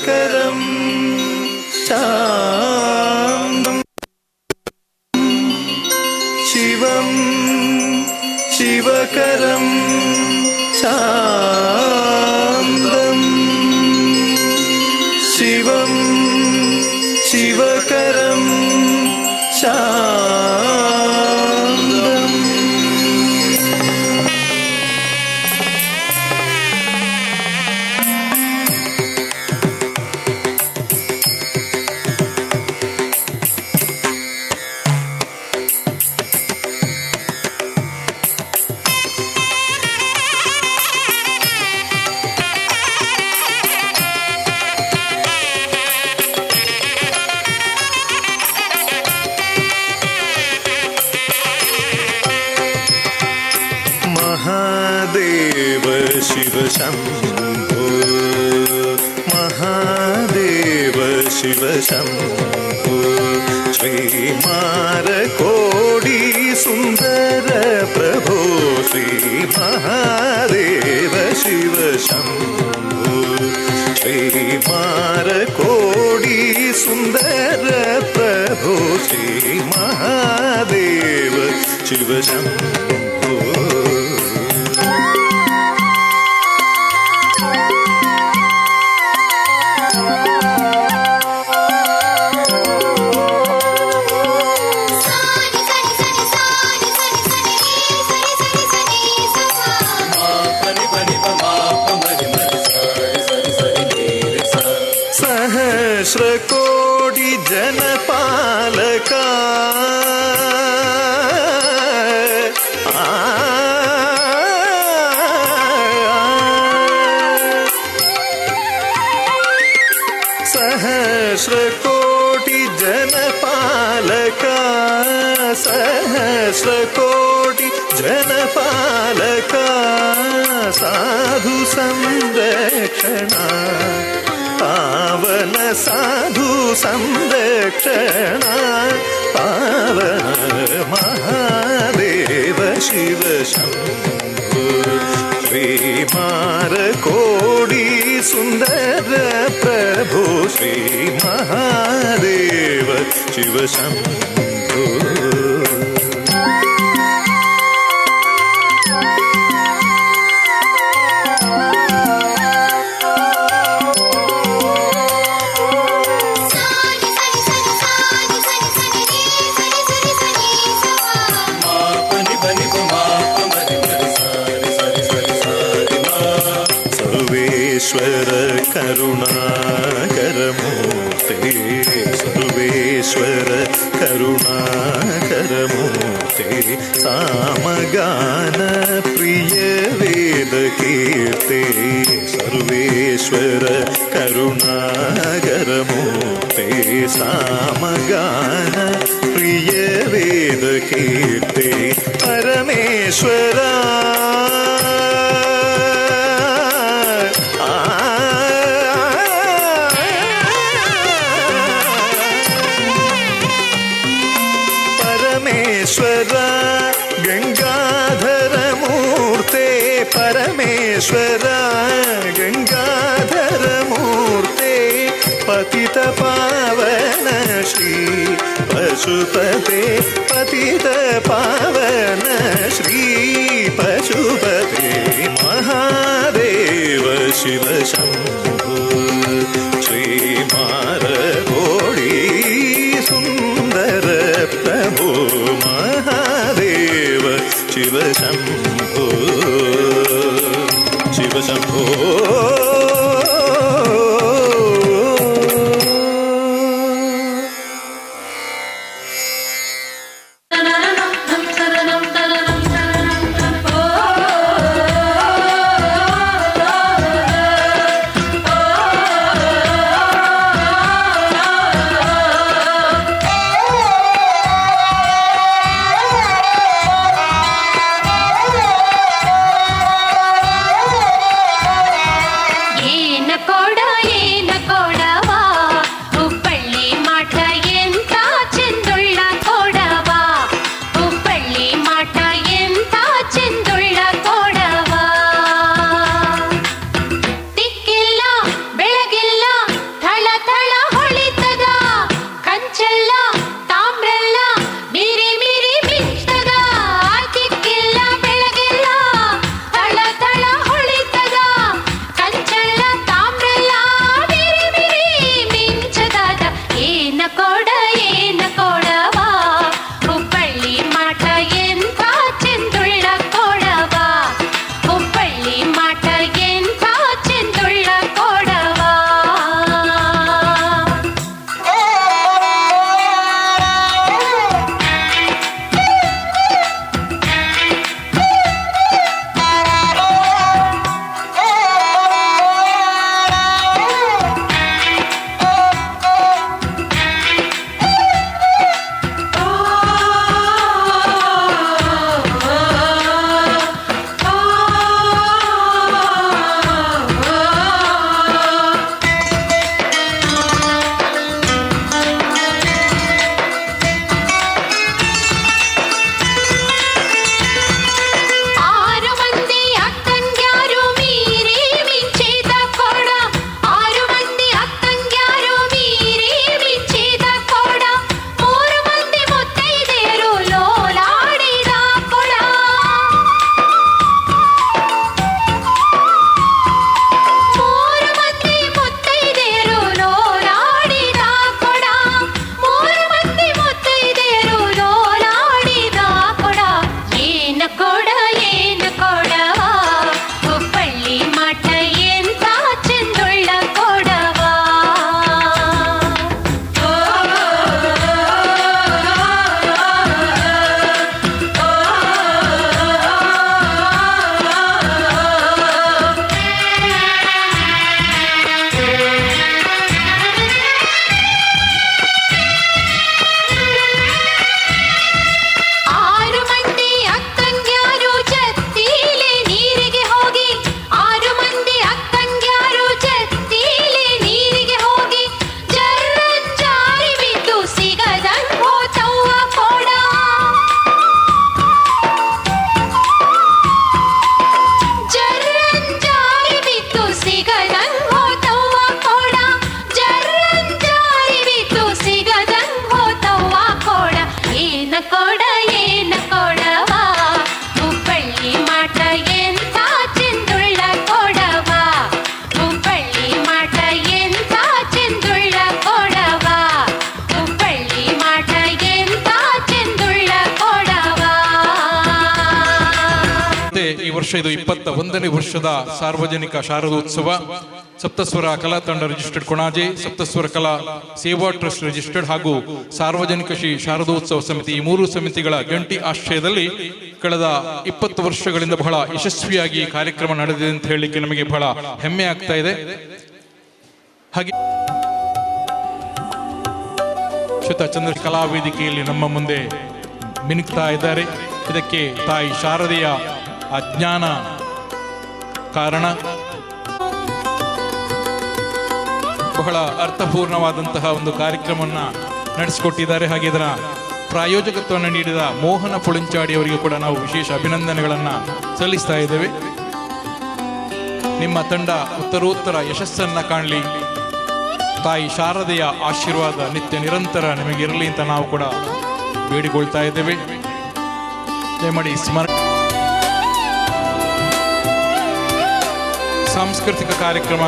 ശിവകരം ശാന്തം ശിവം ശിവകരം ശാന്തം ശിവം ശിവകരം ശാന്തം. महादेव शिव शम्भो महादेव शिव शम्भो श्रीमारकोडी सुन्दर प्रभो श्री महादेव शिव शम्भो श्रीमारकोडी सुन्दर प्रभो श्री महादेव शिव शम्भो. सहस्रकोटि जनपालका सहस्रकोटि जनपालका सहस्रकोटि जनपालका साधु संरक्षणा पावन साधु संरक्षणा पावन महादेव शिव शम्भो श्रीमारकोडी सुन्दर प्रभो श्री महादेव शिव शम्भो. सर्वेश्वर करुणाकरमूर्ते सर्वेश्वर करुणाकरमूर्ते सामगान प्रिय वेदकीर्ते सर्वेश्वर करुणाकरमूर्ते सामगान प्रिय वेदकीर्ते परमेश्वरा परमेश्वरा गंगाधर मूर्ते परमेश्वरा गंगाधर मूर्ते पतित पावन श्री पशुपते पतित पावन श्री पशुपते महादेव शिव शम्भो श्री मारकोडी सुन्दर प्रभो महादेव शिव शम्भो शिव शम्भो. ಇದು 21ನೇ ವರ್ಷದ ಸಾರ್ವಜನಿಕ ಶಾರದೋತ್ಸವ. ಸಪ್ತಸ್ವರ ಕಲಾ ತಂಡ ರಿಜಿಸ್ಟರ್ಡ್ ಕೊಣಾಜೆ, ಸಪ್ತಸ್ವರ ಕಲಾ ಸೇವಾ ಟ್ರಸ್ಟ್ ರಿಜಿಸ್ಟರ್ಡ್ ಹಾಗೂ ಸಾರ್ವಜನಿಕ ಶ್ರೀ ಶಾರದೋತ್ಸವ ಸಮಿತಿ, ಈ 3 ಸಮಿತಿಗಳ ಜಂಟಿ ಆಶ್ರಯದಲ್ಲಿ ಕಳೆದ 20 ವರ್ಷಗಳಿಂದ ಬಹಳ ಯಶಸ್ವಿಯಾಗಿ ಕಾರ್ಯಕ್ರಮ ನಡೆದಿದೆ ಅಂತ ಹೇಳಲಿಕ್ಕೆ ನಮಗೆ ಬಹಳ ಹೆಮ್ಮೆ ಆಗ್ತಾ ಇದೆ. ಹಾಗೆ ಚಂದ್ರ ಕಲಾ ವೇದಿಕೆಯಲ್ಲಿ ನಮ್ಮ ಮುಂದೆ ಮಿನುಕ್ತಾ ಇದ್ದಾರೆ. ಇದಕ್ಕೆ ತಾಯಿ ಶಾರದೆಯ ಅಜ್ಞಾನ ಕಾರಣ. ಬಹಳ ಅರ್ಥಪೂರ್ಣವಾದಂತಹ ಒಂದು ಕಾರ್ಯಕ್ರಮವನ್ನು ನಡೆಸಿಕೊಟ್ಟಿದ್ದಾರೆ. ಹಾಗೆ ಇದರ ಪ್ರಾಯೋಜಕತ್ವವನ್ನು ನೀಡಿದ ಮೋಹನ ಪುಳಿಂಚಾಡಿ ಅವರಿಗೆ ಕೂಡ ನಾವು ವಿಶೇಷ ಅಭಿನಂದನೆಗಳನ್ನು ಸಲ್ಲಿಸ್ತಾ ಇದ್ದೇವೆ. ನಿಮ್ಮ ತಂಡ ಉತ್ತರೋತ್ತರ ಯಶಸ್ಸನ್ನು ಕಾಣಲಿ. ತಾಯಿ ಶಾರದೆಯ ಆಶೀರ್ವಾದ ನಿತ್ಯ ನಿರಂತರ ನಿಮಗಿರಲಿ ಅಂತ ನಾವು ಕೂಡ ಬೇಡಿಕೊಳ್ತಾ ಇದ್ದೇವೆ. ದಯಮಾಡಿ ಸಾಂಸ್ಕೃತಿಕ ಕಾರ್ಯಕ್ರಮ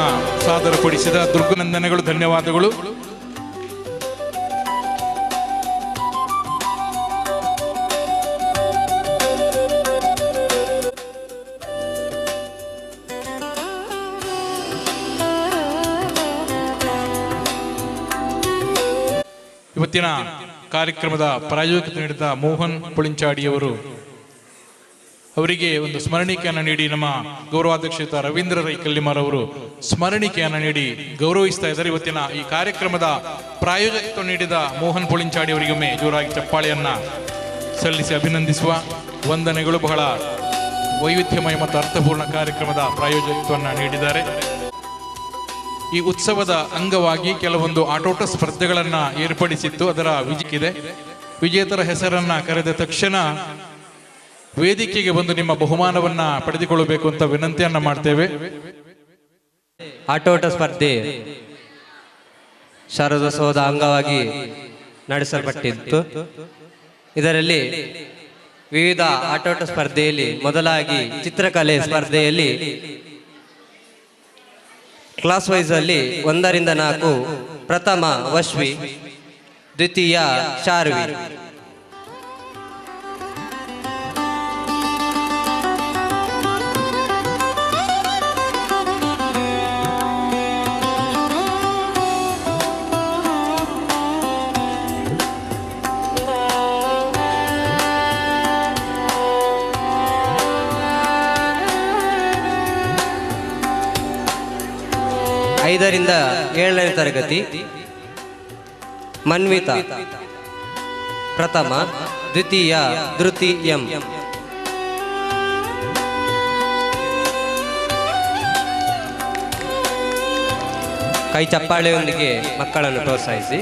ಸಾದರಪಡಿಸಿದ ದುರ್ಗನಂದನೆಗಳು, ಧನ್ಯವಾದಗಳು. ಇವತ್ತಿನ ಕಾರ್ಯಕ್ರಮದ ಪ್ರಾಯೋಜಕತೆ ನೀಡಿದ ಮೋಹನ್ ಪುಳಿಂಚಾಡಿಯವರು ಅವರಿಗೆ ಒಂದು ಸ್ಮರಣಿಕೆಯನ್ನು ನೀಡಿ ನಮ್ಮ ಗೌರವಾಧ್ಯಕ್ಷ ರವೀಂದ್ರ ರೈ ಕಲ್ಲಿಮಾರ್ ಅವರು ಸ್ಮರಣಿಕೆಯನ್ನು ನೀಡಿ ಗೌರವಿಸ್ತಾ ಇದ್ದಾರೆ. ಇವತ್ತಿನ ಈ ಕಾರ್ಯಕ್ರಮದ ಪ್ರಾಯೋಜಕತ್ವ ನೀಡಿದ ಮೋಹನ್ ಪುಳಿಂಚಾಡಿ ಅವರಿಗೊಮ್ಮೆ ಜೋರಾಗಿ ಚಪ್ಪಾಳೆಯನ್ನ ಸಲ್ಲಿಸಿ ಅಭಿನಂದಿಸುವ. ವಂದನೆಗಳು. ಬಹಳ ವೈವಿಧ್ಯಮಯ ಮತ್ತು ಅರ್ಥಪೂರ್ಣ ಕಾರ್ಯಕ್ರಮದ ಪ್ರಾಯೋಜಕತ್ವವನ್ನು ನೀಡಿದ್ದಾರೆ. ಈ ಉತ್ಸವದ ಅಂಗವಾಗಿ ಕೆಲವೊಂದು ಆಟೋಟ ಸ್ಪರ್ಧೆಗಳನ್ನು ಏರ್ಪಡಿಸಿತ್ತು. ಅದರ ವಿಜಯಕ್ಕಿದೆ. ವಿಜೇತರ ಹೆಸರನ್ನ ಕರೆದ ತಕ್ಷಣ ವೇದಿಕೆಗೆ ಬಂದು ನಿಮ್ಮ ಬಹುಮಾನವನ್ನ ಪಡೆದುಕೊಳ್ಳಬೇಕು ಅಂತ ವಿನಂತಿಯನ್ನ ಮಾಡ್ತೇವೆ. ಆಟೋಟ ಸ್ಪರ್ಧೆ ಶಾರದೋತ್ಸವದ ಅಂಗವಾಗಿ ನಡೆಸಲ್ಪಟ್ಟಿತ್ತು. ಇದರಲ್ಲಿ ವಿವಿಧ ಆಟೋಟ ಸ್ಪರ್ಧೆಯಲ್ಲಿ ಮೊದಲಾಗಿ ಚಿತ್ರಕಲೆ ಸ್ಪರ್ಧೆಯಲ್ಲಿ ಕ್ಲಾಸ್ ವೈಸ್ ಅಲ್ಲಿ 1 ರಿಂದ 4 ಪ್ರಥಮ ವಶ್ವಿ, ದ್ವಿತೀಯ ಶಾರ್ವಿ, ಐದರಿಂದ 7ನೇ ತರಗತಿ ಮನ್ವಿತಾ ಪ್ರಥಮ, ದ್ವಿತೀಯ ಧೃತಿ ಎಂ, ಕೈ ಚಪ್ಪಾಳೆಯೊಂದಿಗೆ ಮಕ್ಕಳನ್ನು ಪ್ರೋತ್ಸಾಹಿಸಿ.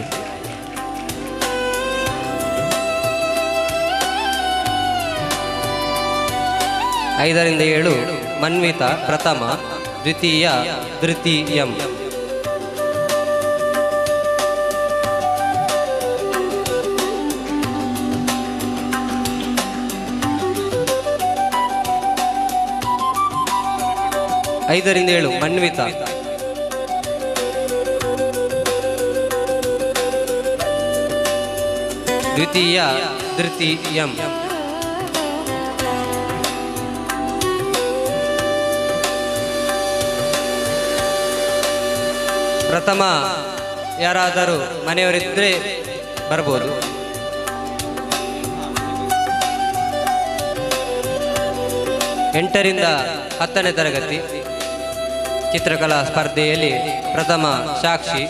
ಐದರಿಂದ 7 ಮನ್ವಿತಾ ಪ್ರಥಮ, ದ್ವಿತೀಯ ಧೃತಿ ಎಂ. ಐದರಿಂದ 7 ಮನ್ವಿತಾ, ದ್ವಿತೀಯ ಧೃತಿ ಎಂ. ಪ್ರಥಮ ಯಾರಾದರೂ ಮನೆಯವರಿದ್ದರೆ ಬರ್ಬೋದು. ಎಂಟರಿಂದ 10ನೇ ತರಗತಿ ಚಿತ್ರಕಲಾ ಸ್ಪರ್ಧೆಯಲ್ಲಿ ಪ್ರಥಮ ಸಾಕ್ಷಿ,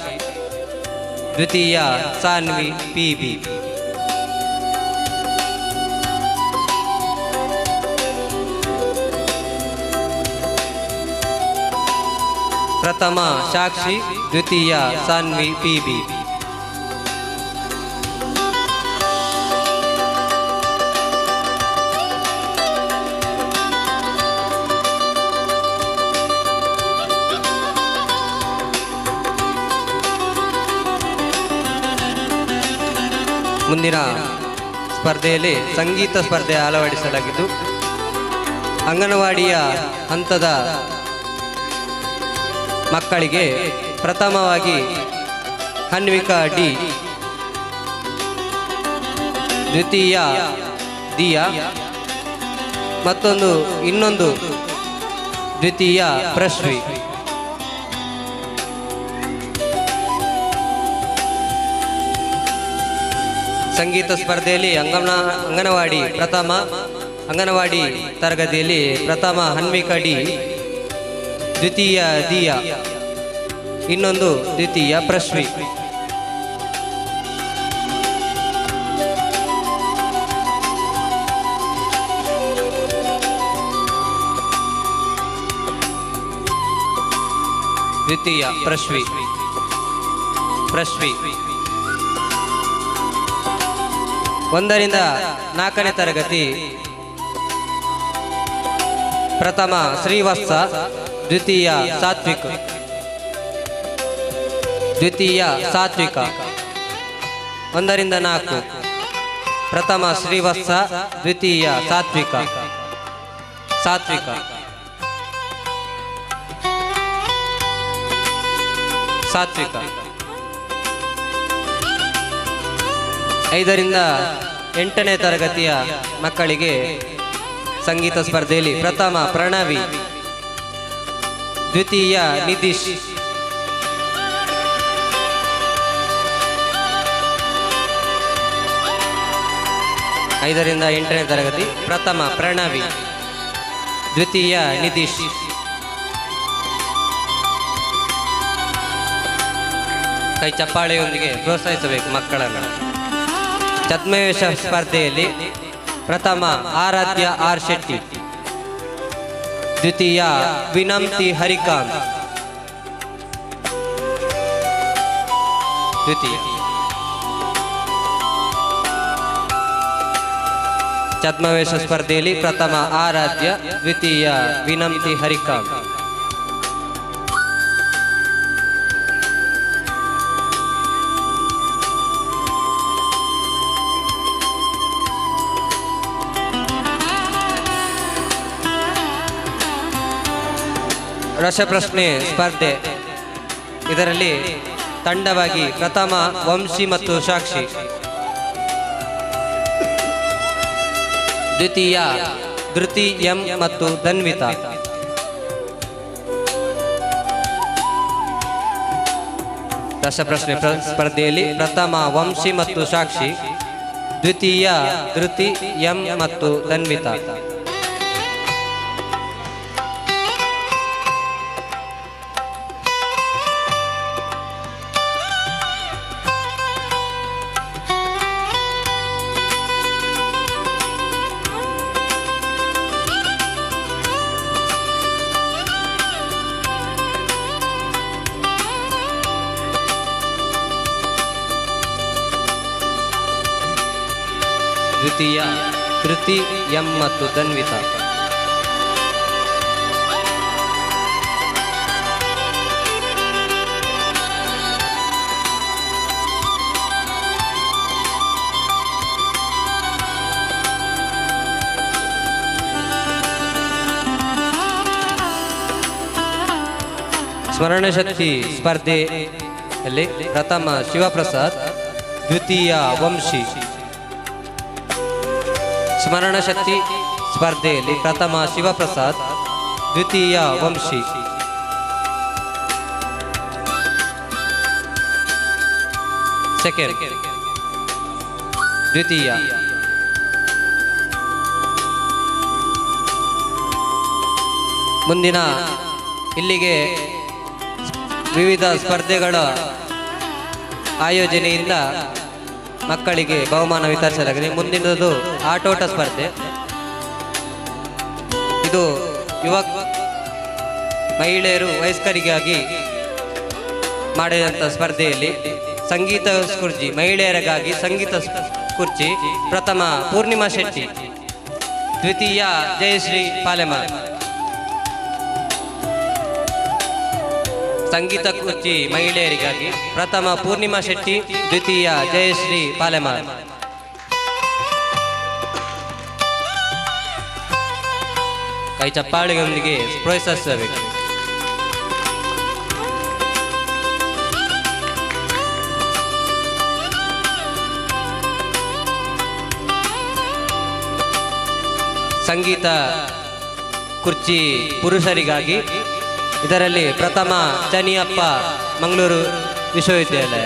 ದ್ವಿತೀಯ ಸಾನ್ವಿ PB, ಪ್ರಥಮ ಸಾಕ್ಷಿ, ದ್ವಿತೀಯ ಸಾನ್ವಿ PB. ಮುಂದಿನ ಸ್ಪರ್ಧೆಯಲ್ಲಿ ಸಂಗೀತ ಸ್ಪರ್ಧೆ ಅಳವಡಿಸಲಾಗಿದ್ದು ಅಂಗನವಾಡಿಯ ಹಂತದ ಮಕ್ಕಳಿಗೆ ಪ್ರಥಮವಾಗಿ ಹನ್ವಿಕಾ ಡಿ, ದ್ವಿತೀಯ ದಿಯಾ, ಇನ್ನೊಂದು ದ್ವಿತೀಯ ಪ್ರಶ್ವಿ. ಸಂಗೀತ ಸ್ಪರ್ಧೆಯಲ್ಲಿ ಅಂಗನವಾಡಿ ತರಗತಿಯಲ್ಲಿ ಪ್ರಥಮ ಹನ್ವಿಕಡಿ, ದ್ವಿತೀಯ ದಿಯ, ಇನ್ನೊಂದು ದ್ವಿತೀಯ ಪ್ರಶ್ವಿ. ದ್ವಿತೀಯ ಪ್ರಶ್ವಿ. ಒಂದರಿಂದ 4ನೇ ತರಗತಿ ಪ್ರಥಮ ಶ್ರೀವತ್ಸ, ದ್ವಿತೀಯ ಸಾತ್ವಿಕ. ಒಂದರಿಂದ 4 ಪ್ರಥಮ ಶ್ರೀವತ್ಸ, ದ್ವಿತೀಯ ಸಾತ್ವಿಕ. 5ರಿಂದ 8ನೇ ತರಗತಿಯ ಮಕ್ಕಳಿಗೆ ಸಂಗೀತ ಸ್ಪರ್ಧೆಯಲ್ಲಿ ಪ್ರಥಮ ಪ್ರಣವಿ, ದ್ವಿತೀಯ ನಿತೀಶ್. 5ರಿಂದ 8ನೇ ತರಗತಿ ಪ್ರಥಮ ಪ್ರಣವಿ, ದ್ವಿತೀಯ ನಿತೀಶ್. ಕೈ ಚಪ್ಪಾಳೆಯೊಂದಿಗೆ ಪ್ರೋತ್ಸಾಹಿಸಬೇಕು ಮಕ್ಕಳನ್ನು. ಛದ್ಮವೇಶ ಸ್ಪರ್ಧೆಯಲ್ಲಿ ಪ್ರಥಮ ಆರಾಧ್ಯ ಆರ್ ಶೆಟ್ಟಿ, ದ್ವಿತೀಯ ವಿನಂತಿ ಹರಿಕಾಂತ್. ಛದ್ಮವೇಶ ಸ್ಪರ್ಧೆಯಲ್ಲಿ ಪ್ರಥಮ ಆರಾಧ್ಯ, ದ್ವಿತೀಯ ವಿನಂತಿ ಹರಿಕಾಂತ್. ರಸಪ್ರಶ್ನೆ ಸ್ಪರ್ಧೆ, ಇದರಲ್ಲಿ ತಂಡವಾಗಿ ಪ್ರಥಮ ವಂಶಿ ಮತ್ತು ಸಾಕ್ಷಿ, ದ್ವಿತೀಯ ಧೃತಿ ಎಂ ಮತ್ತು ಧನ್ವಿತಾ. ರಸಪ್ರಶ್ನೆ ಸ್ಪರ್ಧೆಯಲ್ಲಿ ಪ್ರಥಮ ವಂಶಿ ಮತ್ತು ಸಾಕ್ಷಿ, ದ್ವಿತೀಯ ಧೃತಿ ಎಂ ಮತ್ತು ಧನ್ವಿತಾ. ದ್ವಿತೀಯ ಧೃತಿ ಎಂ ಮತ್ತು ಧನ್ವಿತಾ. ಸ್ಮರಣ ಶಕ್ತಿ ಸ್ಪರ್ಧೆಯಲ್ಲಿ ಪ್ರಥಮ ಶಿವಪ್ರಸಾದ್, ದ್ವಿತೀಯ ವಂಶಿ. ಸ್ಮರಣ ಶಕ್ತಿ ಸ್ಪರ್ಧೆಯಲ್ಲಿ ಪ್ರಥಮ ಶಿವಪ್ರಸಾದ್, ದ್ವಿತೀಯ ವಂಶಿ. ಸೆಕೆಂಡ್ ದ್ವಿತೀಯ. ಮುಂದಿನ ಇಲ್ಲಿಗೆ ವಿವಿಧ ಸ್ಪರ್ಧೆಗಳ ಆಯೋಜನೆಯಿಂದ ಮಕ್ಕಳಿಗೆ ಬಹುಮಾನ ವಿತರಿಸಲಾಗಿದೆ. ಮುಂದಿನದು ಆಟೋಟ ಸ್ಪರ್ಧೆ. ಇದು ಮಹಿಳೆಯರು ವಯಸ್ಕರಿಗಾಗಿ ಮಾಡಿದಂಥ ಸ್ಪರ್ಧೆಯಲ್ಲಿ ಸಂಗೀತ ಕುರ್ಚಿ, ಮಹಿಳೆಯರಿಗಾಗಿ ಸಂಗೀತ ಕುರ್ಚಿ ಪ್ರಥಮ ಪೂರ್ಣಿಮಾ ಶೆಟ್ಟಿ, ದ್ವಿತೀಯ ಜಯಶ್ರೀ ಪಾಲೆಮಾರ್. ಸಂಗೀತ ಕುರ್ಚಿ ಮಹಿಳೆಯರಿಗಾಗಿ ಪ್ರಥಮ ಪೂರ್ಣಿಮಾ ಶೆಟ್ಟಿ, ದ್ವಿತೀಯ ಜಯಶ್ರೀ ಪಾಲೆಮಾರ್. ಕೈ ಚಪ್ಪಾಳೆಯೊಂದಿಗೆ ಪ್ರೋತ್ಸಾಹಿಸಬೇಕು. ಸಂಗೀತ ಕುರ್ಚಿ ಪುರುಷರಿಗಾಗಿ. ಇದರಲ್ಲಿ ಪ್ರಥಮ ಚನಿಯಪ್ಪ ಮಂಗಳೂರು ವಿಶ್ವವಿದ್ಯಾಲಯ,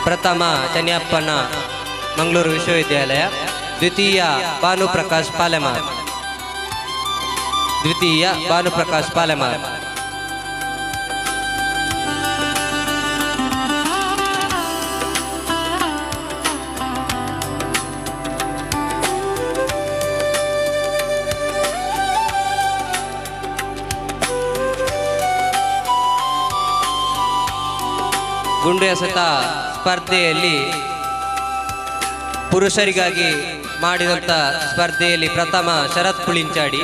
ಪ್ರಥಮ ಚನಿಯಪ್ಪನ ಮಂಗಳೂರು ವಿಶ್ವವಿದ್ಯಾಲಯ. ದ್ವಿತೀಯ ಭಾನುಪ್ರಕಾಶ್ ಪಾಲೆಮಾರ್, ದ್ವಿತೀಯ ಭಾನುಪ್ರಕಾಶ್ ಪಾಲೆಮಾರ್. ಗುಂಡು ಎಸೆತ ಸ್ಪರ್ಧೆಯಲ್ಲಿ ಪುರುಷರಿಗಾಗಿ ಮಾಡಿದಂಥ ಸ್ಪರ್ಧೆಯಲ್ಲಿ ಪ್ರಥಮ ಶರತ್ ಪುಳಿಂಚಾಡಿ,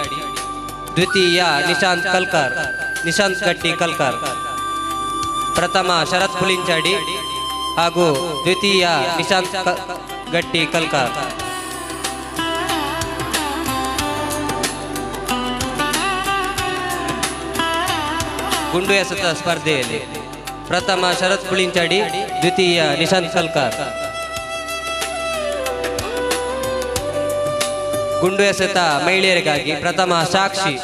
ದ್ವಿತೀಯ ನಿಶಾಂತ್ ಗಟ್ಟಿ ಕಲ್ಕರ್. ಪ್ರಥಮ ಶರತ್ ಪುಳಿಂಚಾಡಿ ಹಾಗೂ ದ್ವಿತೀಯ ನಿಶಾಂತ್ ಗಟ್ಟಿ ಕಲ್ಕರ್. ಗುಂಡು ಎಸೆತ ಸ್ಪರ್ಧೆಯಲ್ಲಿ ಪ್ರಥಮ ಶರತ್ ಪುಳಿಂಚಾಡಿ, ದ್ವಿತೀಯ ನಿಶಾಂತ್ ಕಲ್ಕರ್. ಗುಂಡು ಎಸೆತ ಮಹಿಳೆಯರಿಗಾಗಿ ಪ್ರಥಮ ಸಾಕ್ಷಿ,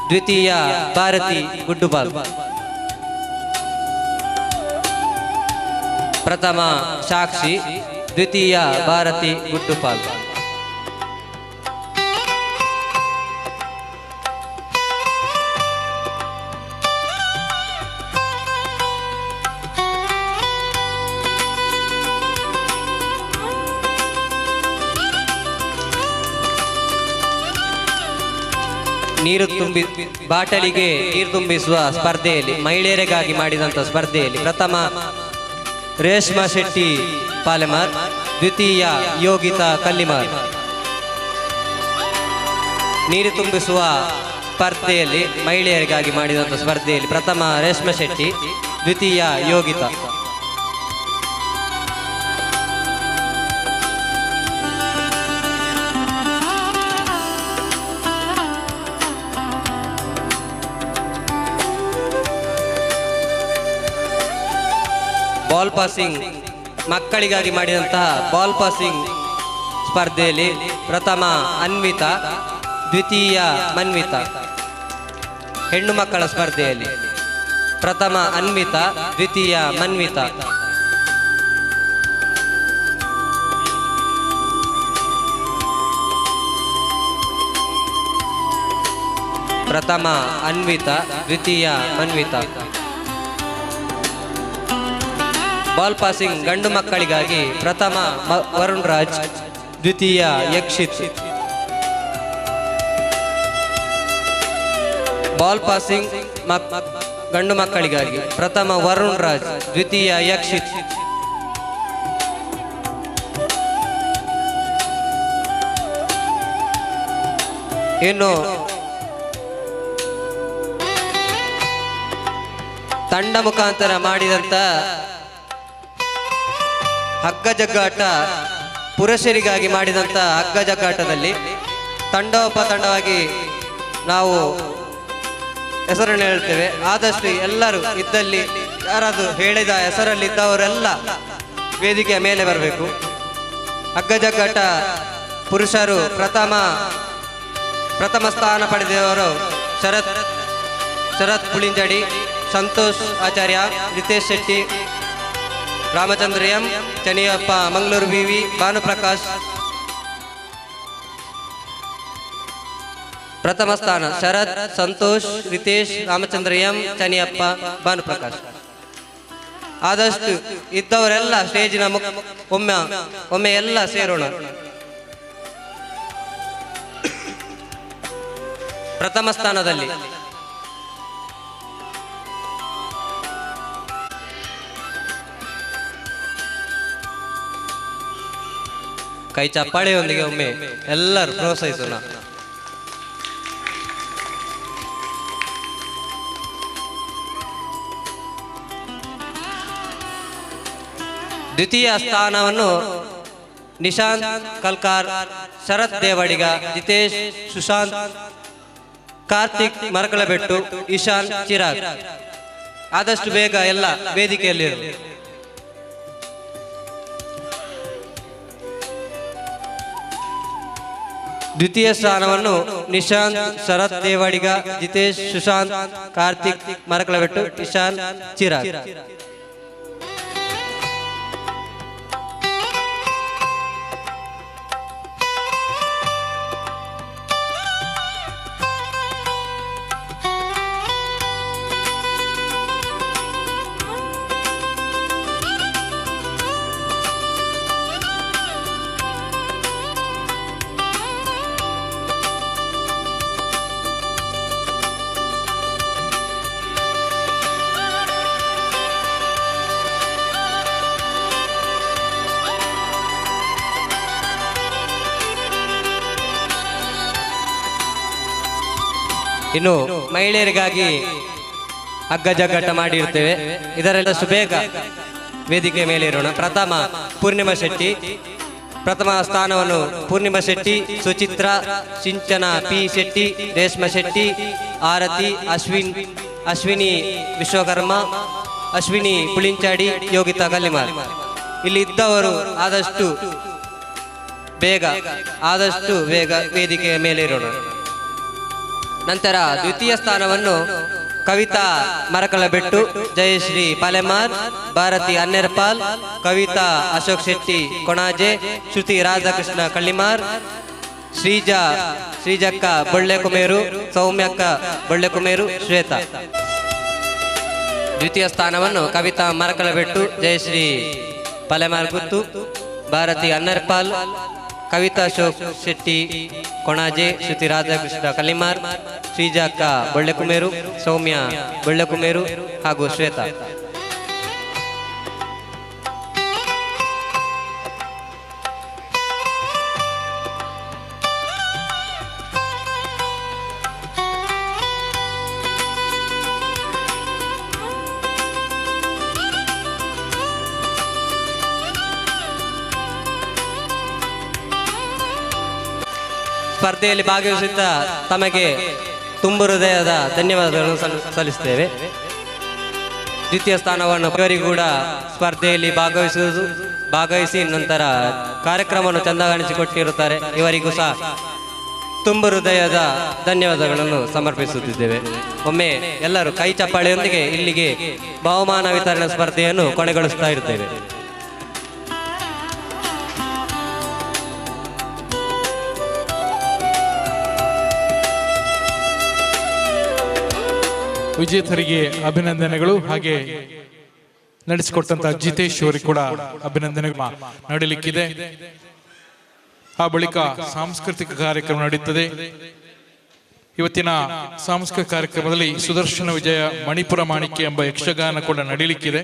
ದ್ವಿತೀಯ ಭಾರತಿ ಗುಡ್ಡುಪಾಲ್. ಪ್ರಥಮ ಸಾಕ್ಷಿ, ದ್ವಿತೀಯ ಭಾರತಿ ಗುಡ್ಡುಪಾಲ್. ಬಾಟಲಿಗೆ ನೀರು ತುಂಬಿಸುವ ಸ್ಪರ್ಧೆಯಲ್ಲಿ ಮಹಿಳೆಯರಿಗಾಗಿ ಮಾಡಿದಂಥ ಸ್ಪರ್ಧೆಯಲ್ಲಿ ಪ್ರಥಮ ರೇಷ್ಮಾ ಶೆಟ್ಟಿ ಪಾಲೆಮಾರ್, ದ್ವಿತೀಯ ಯೋಗಿತಾ ಕಲ್ಲಿಮಾರ್. ನೀರು ತುಂಬಿಸುವ ಸ್ಪರ್ಧೆಯಲ್ಲಿ ಮಹಿಳೆಯರಿಗಾಗಿ ಮಾಡಿದಂಥ ಸ್ಪರ್ಧೆಯಲ್ಲಿ ಪ್ರಥಮ ರೇಷ್ಮಾ ಶೆಟ್ಟಿ, ದ್ವಿತೀಯ ಯೋಗಿತಾ. ಬಾಲ್ ಪಾಸಿಂಗ್ ಮಕ್ಕಳಿಗಾಗಿ ಮಾಡಿದಂತಹ ಬಾಲ್ ಪಾಸಿಂಗ್ ಸ್ಪರ್ಧೆಯಲ್ಲಿ ಪ್ರಥಮ ಅನ್ವಿತಾ, ದ್ವಿತೀಯ ಮನ್ವಿತಾ. ಹೆಣ್ಣು ಮಕ್ಕಳ ಸ್ಪರ್ಧೆಯಲ್ಲಿ ಪ್ರಥಮ ಅನ್ವಿತಾ, ದ್ವಿತೀಯ ಮನ್ವಿತಾ. ಪ್ರಥಮ ಅನ್ವಿತಾ, ದ್ವಿತೀಯ ಮನ್ವಿತಾ. ಬಾಲ್ ಪಾಸಿಂಗ್ ಗಂಡು ಮಕ್ಕಳಿಗಾಗಿ ಪ್ರಥಮ ವರುಣ್ ರಾಜ್, ದ್ವಿತೀಯ ಯಕ್ಷಿತ್. ಬಾಲ್ ಪಾಸಿಂಗ್ ಗಂಡು ಮಕ್ಕಳಿಗಾಗಿ ಪ್ರಥಮ ವರುಣ್ ರಾಜ್, ದ್ವಿತೀಯ ಯಕ್ಷಿತ್. ಇನ್ನು ತಂಡ ಮುಖಾಂತರ ಮಾಡಿದಂಥ ಹಗ್ಗ ಜಗ್ಗಾಟ, ಪುರುಷರಿಗಾಗಿ ಮಾಡಿದಂಥ ಹಗ್ಗ ಜಗ್ಗಾಟದಲ್ಲಿ ತಂಡೋಪತಂಡವಾಗಿ ನಾವು ಹೆಸರನ್ನು ಹೇಳ್ತೇವೆ. ಆದಷ್ಟು ಎಲ್ಲರೂ ಇದ್ದಲ್ಲಿ ಯಾರಾದರೂ ಹೇಳಿದ ಹೆಸರಲ್ಲಿದ್ದವರೆಲ್ಲ ವೇದಿಕೆಯ ಮೇಲೆ ಬರಬೇಕು. ಹಗ್ಗ ಜಗ್ಗಾಟ ಪುರುಷರು ಪ್ರಥಮ ಸ್ಥಾನ ಪಡೆದವರು ಶರತ್ ಪುಳಿಂಜಡಿ, ಸಂತೋಷ್ ಆಚಾರ್ಯ, ರಿತೇಶ್ ಶೆಟ್ಟಿ, ರಾಮಚಂದ್ರ ಎಂ, ಚನಿಯಪ್ಪ ಮಂಗಳೂರು ವಿವಿ, ಭಾನುಪ್ರಕಾಶ್. ಪ್ರಥಮ ಸ್ಥಾನ ಶರತ್, ಸಂತೋಷ್, ರಿತೇಶ್, ರಾಮಚಂದ್ರ ಎಂ, ಚನಿಯಪ್ಪ, ಭಾನುಪ್ರಕಾಶ್. ಆದಷ್ಟು ಇದ್ದವರೆಲ್ಲ ಸ್ಟೇಜಿನ ಒಮ್ಮೆ ಎಲ್ಲ ಸೇರೋಣ. ಪ್ರಥಮ ಸ್ಥಾನದಲ್ಲಿ ಕೈ ಚಪ್ಪಾಳೆಯೊಂದಿಗೆ ಒಮ್ಮೆ ಎಲ್ಲರೂ ಪ್ರೋತ್ಸಾಹಿಸೋಣ. ದ್ವಿತೀಯ ಸ್ಥಾನವನ್ನು ನಿಶಾಂತ್ ಕಲ್ಕಾರ್, ಶರತ್ ದೇವಡಿಗ, ಜಿತೇಶ್, ಸುಶಾಂತ್, ಕಾರ್ತಿಕ್ ಮರಕಲಬೆಟ್ಟು, ಇಶಾನ್ ಚಿರಾಗ್. ಆದಷ್ಟು ಬೇಗ ಎಲ್ಲ ವೇದಿಕೆಯಲ್ಲಿ. ದ್ವಿತೀಯ ಸ್ಥಾನವನ್ನು ನಿಶಾಂತ್ ಶರತ್ ದೇವಾಡಿಗ, ಜಿತೇಶ್, ಸುಶಾಂತ್, ಕಾರ್ತಿಕ್ ಮರಕಲಬೆಟ್ಟು, ಇಶಾನ್ ಚಿರಾಗ್. ಇನ್ನು ಮಹಿಳೆಯರಿಗಾಗಿ ಹಗ್ಗ ಜಗ್ಗಾಟ ಮಾಡಿರ್ತೇವೆ. ಇದರೆಲ್ಲಷ್ಟು ಬೇಗ ವೇದಿಕೆ ಮೇಲೆ ಇರೋಣ. ಪ್ರಥಮ ಪೂರ್ಣಿಮಾ ಶೆಟ್ಟಿ, ಪ್ರಥಮ ಸ್ಥಾನವನ್ನು ಪೂರ್ಣಿಮಾ ಶೆಟ್ಟಿ, ಸುಚಿತ್ರ, ಸಿಂಚನ ಪಿ ಶೆಟ್ಟಿ, ರೇಷ್ಮಾ ಶೆಟ್ಟಿ, ಆರತಿ, ಅಶ್ವಿನಿ ವಿಶ್ವಕರ್ಮ, ಅಶ್ವಿನಿ ಪುಳಿಂಚಾಡಿ, ಯೋಗಿತಾ ಕಲ್ಲಿಮಾರ್. ಇಲ್ಲಿ ಇದ್ದವರು ಆದಷ್ಟು ಬೇಗ ವೇದಿಕೆಯ ಮೇಲೆ ಇರೋಣ. ನಂತರ ದ್ವಿತೀಯ ಸ್ಥಾನವನ್ನು ಕವಿತಾ ಮರಕಲಬೆಟ್ಟು, ಜಯಶ್ರೀ ಪಾಲೆಮಾರ್, ಭಾರತಿ ಅನ್ನೆರ್ಪಾಲ್, ಕವಿತಾ ಅಶೋಕ್ ಶೆಟ್ಟಿ ಕೊಣಾಜೆ, ಶ್ರುತಿ ರಾಧಾಕೃಷ್ಣ ಕಳ್ಳಿಮಾರ್, ಶ್ರೀಜಕ್ಕ ಬೊಳ್ಳೆಕುಮೇರು, ಸೌಮ್ಯಕ್ಕ ಬೊಳ್ಳೆಕುಮೇರು, ಶ್ವೇತಾ. ದ್ವಿತೀಯ ಸ್ಥಾನವನ್ನು ಕವಿತಾ ಮರಕಲಬೆಟ್ಟು, ಜಯಶ್ರೀ ಪಾಲೆಮಾರ್ ಗುತ್ತು, ಭಾರತಿ ಅನ್ನೆರ್ಪಾಲ್, ಕವಿತಾ ಅಶೋಕ್ ಶೆಟ್ಟಿ ಕೊಣಾಜೆ, ಶ್ರುತಿ ರಾಧಾಕೃಷ್ಣ ಕಲ್ಲಿಮಾರ್, ಶ್ರೀಜಾಕ್ಕ ಬೊಳ್ಳೆಕುಮೇರು, ಸೌಮ್ಯ ಬೊಳ್ಳೆಕುಮೇರು ಹಾಗೂ ಶ್ವೇತಾ. ಸ್ಪರ್ಧೆಯಲ್ಲಿ ಭಾಗವಹಿಸಿದ್ದ ತಮಗೆ ತುಂಬು ಹೃದಯದ ಧನ್ಯವಾದಗಳನ್ನು ಸಲ್ಲಿಸುತ್ತೇವೆ. ದ್ವಿತೀಯ ಸ್ಥಾನವನ್ನು ಇವರಿಗೂ ಕೂಡ ಸ್ಪರ್ಧೆಯಲ್ಲಿ ಭಾಗವಹಿಸಿ ನಂತರ ಕಾರ್ಯಕ್ರಮವನ್ನು ಚಂದಗಾಣಿಸಿಕೊಟ್ಟಿರುತ್ತಾರೆ. ಇವರಿಗೂ ಸಹ ತುಂಬು ಹೃದಯದ ಧನ್ಯವಾದಗಳನ್ನು ಸಮರ್ಪಿಸುತ್ತಿದ್ದೇವೆ. ಒಮ್ಮೆ ಎಲ್ಲರೂ ಕೈ ಚಪ್ಪಾಳೆಯೊಂದಿಗೆ ಇಲ್ಲಿಗೆ ಬಹುಮಾನ ವಿತರಣಾ ಸ್ಪರ್ಧೆಯನ್ನು ಕೊನೆಗೊಳಿಸ್ತಾ ಇರ್ತೇವೆ. ವಿಜೇತರಿಗೆ ಅಭಿನಂದನೆಗಳು. ಹಾಗೆ ನಡೆಸಿಕೊಟ್ಟಂತ ಜಿತೇಶ್ ಅವರಿಗೆ ಕೂಡ ಅಭಿನಂದನೆಗಳು ನಡೀಲಿಕ್ಕಿದೆ. ಆ ಬಳಿಕ ಸಾಂಸ್ಕೃತಿಕ ಕಾರ್ಯಕ್ರಮ ನಡೆಯುತ್ತದೆ. ಇವತ್ತಿನ ಸಾಂಸ್ಕೃತಿಕ ಕಾರ್ಯಕ್ರಮದಲ್ಲಿ ಸುದರ್ಶನ ವಿಜಯ ಮಣಿಪುರ ಮಾಣಿಕ್ಯ ಎಂಬ ಯಕ್ಷಗಾನ ಕೂಡ ನಡೀಲಿಕ್ಕಿದೆ.